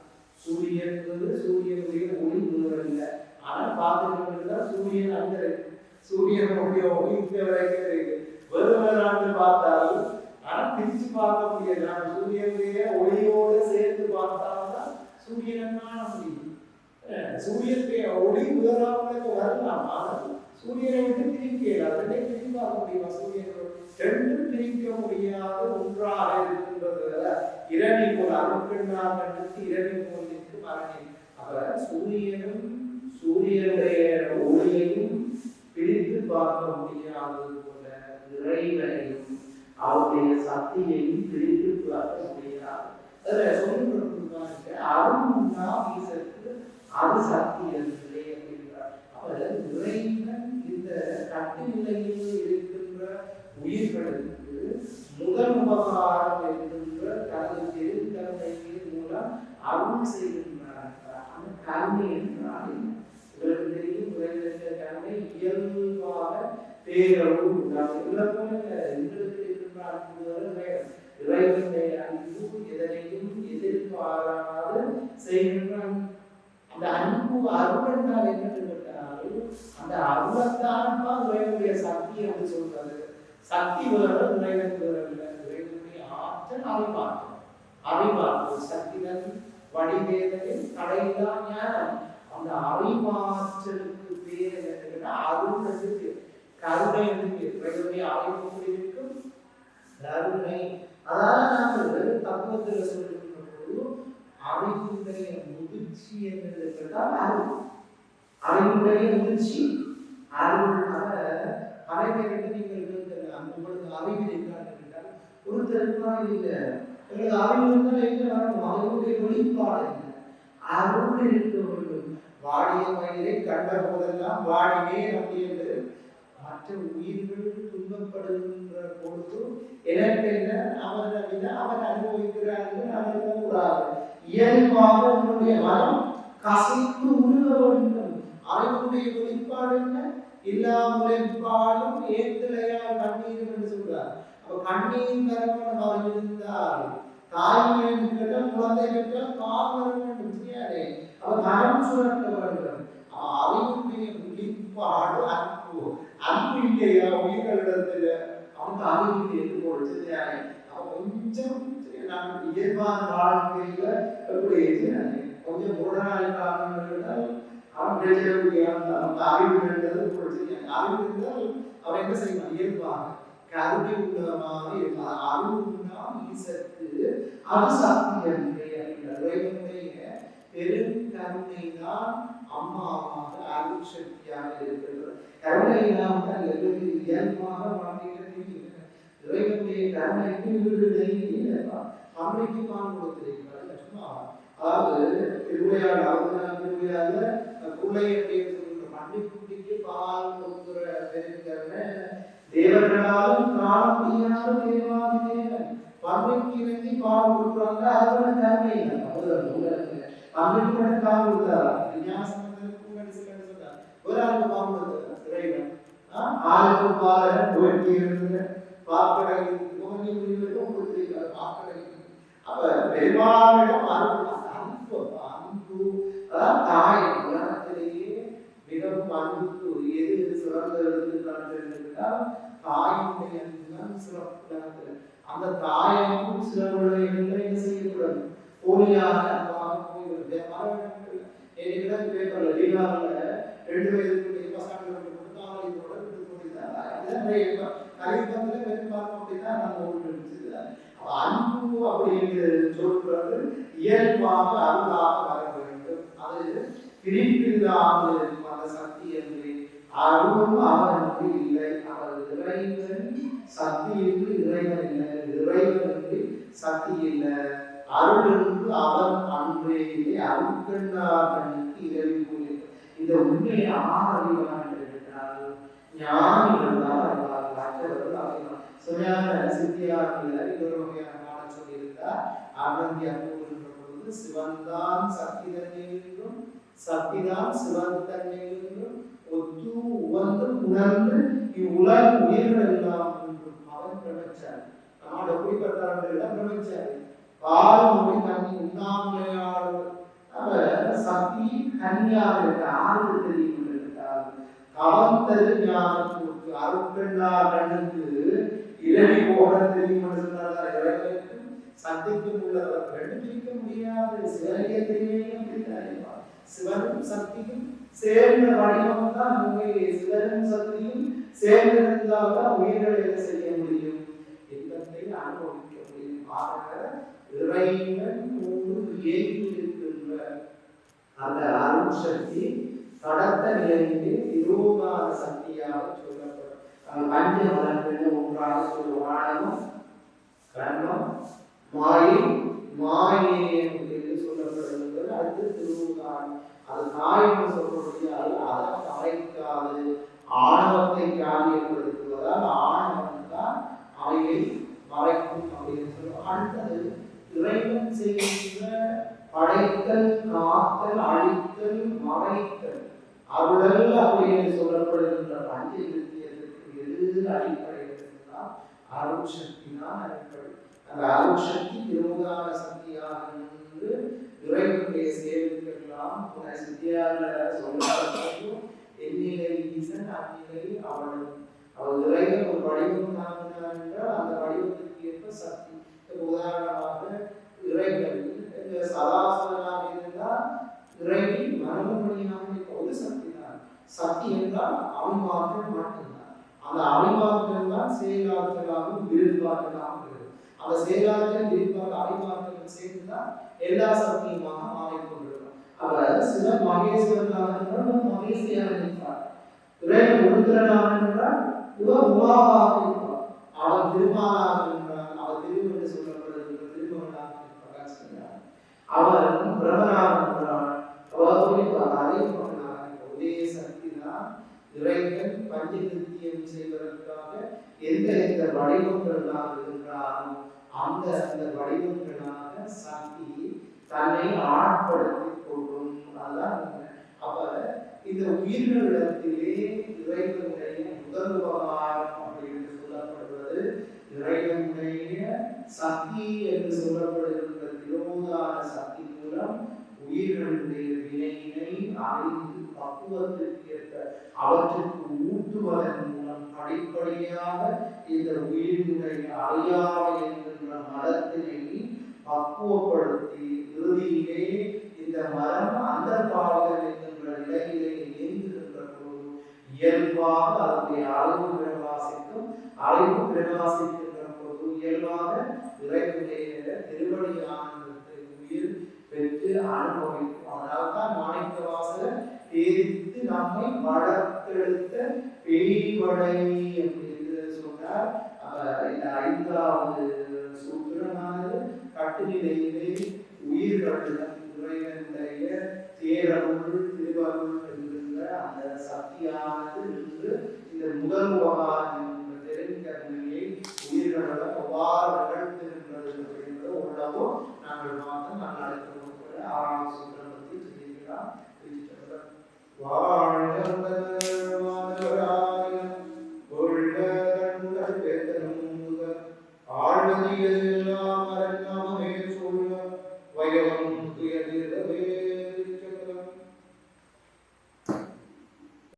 சூரியனுடைய ஒளி வேறல்ல. ஆனா பார்த்துக்கிட்டு சூரியன் அங்க இருக்கு, சூரியனுடைய ஒளி இங்க வரைக்கும் இருக்கு. வேறு பார்த்தாலும் ஆனா பிரிச்சு பார்க்க முடியாது. நான் சூரியனுடைய ஒளியோடு சேர்ந்து பார்த்தால்தான் சூரியனை காண முடியும். சூரியனுடைய ஒளி வேறாக வரலாம், ஆனால் சூரியனை விட்டு பிரிக்கலாம். ரெண்டே பிரித்து பார்க்க முடியுமா? சூரியனோட ரெண்டும் பிரிக்க முடியாத ஒன்றாக இருக்கின்றது. இரவி போல் அருட்கண்ணா கண்ணுக்கு இரவி போல் நிற்கும் அரணி. அப்ப சூரியனும் சூரியனுடைய ஒளியையும் பிரித்து பார்க்க முடியாதது போல இறைவனையும் அவருடைய சக்தியையும் பிரித்து பார்க்க முடியாது. அதில் சொல்லிக் அருண்னா ஈசற்கு அது சக்தி என்று அப்படின்றார். அவர் இறைவன் இந்த கட்டு நிலையில் இருக்கின்ற உயிர்களுக்கு முதல் உபகாரம் என்கின்ற தனது பெருந்தன்மையின் மூலம் அருள் செய்கின்றார். அந்த கல்வி என்றால் இவருக்கு தெரியும், இறைவனுடைய கல்வி இயல்பாக பேரவு எங்களுக்கு இருக்கின்ற இறைவனுடைய அன்பு எதனையும் எதிர்பாராது செய்கின்றான். அந்த அன்பு அருள் என்றால் என்னன்னு கேட்டால் அந்த அருளத்தான் இறைவனுடைய சக்தி என்று சொல்றது. சக்தி வேறு, இறைவன் வேறு இல்லை. இறைவனுடைய ஆற்றல் அறிவாற்றல் சக்திதான் வடிவேதனின் கடையிலா ஞானம். அந்த அறிவாற்றலுக்கு பேர் என்ன? அருள் என்று கருணை என்று இறைவனுடைய அறிவு இருக்கும் கருணை. அதாவது நாங்கள் தத்துவத்தில் சொல்லுகின்ற போது அறிவுடைய முதிர்ச்சி என்று கேட்டால் அருள். அறிவுடைய முதிர்ச்சி அருள். அனைவருக்கு நீங்கள் உங்களுக்கு அறிவு இருக்கான்னு கேட்டால் ஒரு தெளிவாக இல்லை. எங்களுக்கு அறிவு இருந்தால் எங்க வரணும்? அறிவுடைய வெளிப்பாடு என்ன? அருள் இருக்க வேண்டும். வாடிய மயிரை கண்ட போதெல்லாம் வாடினே அப்படின்றது. மற்ற உயிர்கள் துன்பப்படுகின்ற பொழுது எனக்கு என்ன அவரை விட அவர் அனுபவிக்கிறார்கள் அவர்கள் கூடாது. இயல்பாக உன்னுடைய மனம் கசைத்து உருக வேண்டும். அறிவுடைய வெளிப்பாடு என்ன? எல்லா முளைப்பாலும் ஏந்திரையால் கண்ணீர் என்று சொல்றார். அப்ப கண்ணீர் கரமான இருந்தால் தாய்மை கேட்டால் குழந்தை கேட்டால் கால் வர வேண்டும். சரியாதே அவ கரம் சுரக்க வேண்டும். அறிவுடைய வெளிப்பாடு அன்பு. அன்பு இல்லையா உயிர்களிடத்துல அவனுக்கு அறிவு எதிர்கொள். சரியாதே அவ கொஞ்சம் நான் இயல்பான வாழ்க்கையில எப்படி கொஞ்சம் உடனாளிகள் அவன் பிரச்சனை அறிவு அறிவு இருந்தால் அவன் என்ன செய்வான் இயல்பாக கருணை உள்ளமாக இருப்பான். அறிவுனா ஈசற்கு அது சக்தி என்று இறைவனுடைய பெருங்கருணை தான் அம்மாவாக அருள் சக்தியாக இருக்கிறது. கருணை இல்லாமல் எங்களுக்கு இயல்பாக வாழ்க்கையில் இறைவனுடைய கருணைக்கு அன்றைக்கு பால் கொடுத்திருக்கிறார். சும்மா அதாவது திருவிழாவில் பிள்ளைய மண்ணிக்குட்டிக்கு பால் கொடுக்கிற பெருங்கருணை தேவர்களாலும் காண முடியாத தேவாதி தேவன் பன்மைக்கு இறங்கி பால் கொடுக்குறாங்க. அதோட கருணை இல்லை பன்மைக்கு மட்டும் பால் கொடுத்தாரா ஒரு ஆளுக்கு பால் கொடுத்தார் இறைவன். ஆளுக்கு பால் போட்டி இருந்த பாக்கடை கொடுத்திருக்கிறார். பாக்கடை அப்ப பெருமாளிடம் அன்பு அன்பு அதான் தாய் உலகத்திலேயே மிகவும் அன்புக்கு எது சிறந்த தாயினுடைய அன்புதான் சிறப்பு. அந்த தாயமும் சில உலகங்களை என்ன செய்யக்கூடாது போலியாக போய்விடுது. என்னிடம் பேப்பர்ல பீகார்ல 2 வயதுக்குரிய பசங்களுக்கு கொடுத்தாலும் இதோட விட்டு போட்டிருந்தாங்க. கலிபத்துல பெரும்பாலும் அப்படிதான் நம்ம ஓட்டு அன்பு அப்படிங்கிறது சொல்றது இயல்பாக அருளாக வர வேண்டும். அது பிரிப்பில்லாமல் இருக்கும் அந்த சக்தி என்று அருளும் அவனுக்கு இல்லை. அவர் இறைவன் சக்தி என்று இறைவன் இல்லை, இறைவன் என்று சக்தி இல்லை. அருள் என்று அவன் அன்றே இல்லை, அருட்கண்ணார்களுக்கு இறைவி கூறிய இந்த உண்மையை ஆறிவான் என்றால் ஞானிகள் தான் மற்றவர்கள் அறிவான். சுயான சித்தியார்கள் இன்னொரு வகையான பாட சொல்லியிருந்தார். ஆனந்தி அன்பு என்ற பொழுது சிவன்தான் சக்தி தன்னையிலும் சக்திதான் சிவன் தன்னையிலும் ஒத்து உவந்து உணர்ந்து இவ்வுலக உயிர்கள் எல்லாம் அவன் பிரமிச்சார். நம்மளோட குறிப்பிட்டார்கள் பிரமிச்சார். பால் மொழி தண்ணி உண்ணாமலையாடு அவர் சக்தி கன்னியாக இருக்க ஆறு தெரியும் என்றால் கவர்ந்தது ஞானத்துக்கு அருட்கண்ணா கண்ணுக்கு இரவி போட தெரியும் என்று சொன்னார். இறைவனுக்கு சக்திக்கும் உள்ளவர் கண்டுபிடிக்க முடியாது. சிவனையும் சிவனும் சக்தியும் சேர்ந்த வடிவம் தான் உண்மையிலே சிவனும் சக்தியும் சேர்ந்திருந்தால் தான் உயிர்களை என்ன செய்ய முடியும், இன்பத்தை அனுபவிக்க முடியும். ஆக இறைவன் ஏங்கி இருக்கின்ற அந்த அருள் சக்தி கடத்த நிலையிலே விரோதான சக்தியாக சொல்லப்படும். பஞ்ச மலர்கள் ஒன்றாக சொல்லுவானும் கர்மம் மாயை மாயை என்று சொல்லப்படுகிறது. அடுத்து திருவுகான் அது தாய்க்கு சொல்லக்கூடியது அதை கலைக்காது ஆணவத்தை காரியப்படுத்துவதால் ஆணவம் தான் அவையை மறைக்கும் அப்படின்னு சொல்லுவோம். அடுத்தது இறைவன் செய்கின்ற படைத்தல் காத்தல் அழித்தல் மறைத்தல் அருளல் அப்படின்னு சொல்லப்படுகின்ற பஞ்ச வித்தியத்திற்கு எது அடிப்படை இருந்தால் அருள் சக்தி தான் அடிப்படை. அந்த அருள் சக்தி திருமுகான சக்தியாக நின்று இறைவனுடைய சேவைக்கெல்லாம் சித்தியால சொல்லப்படும். எண்ணிலை ஈசன் அந்நிலை அவளும் அவள் இறைவன் ஒரு வடிவம் தாங்கினார் என்றால் அந்த வடிவத்திற்கு ஏற்ப சக்தி. உதாரணமாக இறைவன் சதாசனாக இருந்தால் இறைவன் மரணமணியாக ஒரு சக்தி தான். சக்தி என்றால் அவிமாற்றம் மட்டும்தான். அந்த அவிமாற்றம் தான் செயலாற்றலாகவும் விரும்பாற்றலாகவும் இருக்கு. அந்த செயலாற்றல் விரும்பாக அவிமாற்றங்கள் சேர்ந்துதான் எல்லா சக்தியுமாக மாறிக்கொண்டிருக்கும். அவர் சிவன் மகேஸ்வரனாக இருந்தால் மகேஸ்வரியாக இருப்பார். இறைவன் ஒருத்தரனாக என்றால் இவர் உமாவாக இருப்பார். அவன் திருமாலாக இருந்தால் அவர் திருமணம் சொல்லப்படுகின்ற திருமணனாக இருப்பார். அவர் பிரமனாக இருந்தால் அவர் அதே ஒரே சக்தி தான். இறைவன் பஞ்சநித்தியம் செய்வதற்காக எந்த வடிவங்களாக இருக்கிறாரோ அந்த வடிவங்களாக சக்தி தன்னை ஆட்படுத்தி கொள்ளும். அதுதான் அப்ப இந்த உயிர்களிடத்திலே இறைவனுடைய முதல் விவகாரம் அப்படின்னு சொல்லப்படுவது இறைவனுடைய சக்தி என்று சொல்லப்படுகின்ற திரோதான சக்தி மூலம் உயிர்களுடைய வினையினை அறிந்து பக்குவத்திற்கு ஏற்ப அவற்றுக்கு ஊட்டுவதன் மூலம் படிப்படியாக இந்த உயிரினுடைய அறியாமை என்கின்ற மரத்தினை பக்குவப்படுத்தி இறுதியிலே இந்த மரம் அந்த பாடல் என்கின்ற என்ற நிலையிலே இயங்குகின்ற பொழுது இயல்பாக அதனுடைய அளவு பிரகாசிக்கின்ற பொழுது இயல்பாக இறைவனுடைய திருவடியானத்தை உயிர் பெற்று அனுபவிக்கும். அதனால்தான் மாணிக்க வாசகர் தேதித்து நம்மை வளர்த்தெடுத்த பேய்வடை என்று சொன்னார். இந்த 5வது சூத்திரமானது கட்டுநிலையிலே உயிர்களுடன் இறைவனுடைய தேரருள் திருவருள் என்கின்ற அந்த சக்தியானது இன்று இந்த முதல் உபகாரம் தெரிவிக்கக்கூடிய உயிர்களுடன் எவ்வாறு நிகழ்த்துகின்றது என்பது உள்ளவோ நாங்கள் பார்த்து நாங்கள் அடுத்த 6வது சூத்திரம் பற்றி தெரிவிக்கலாம்.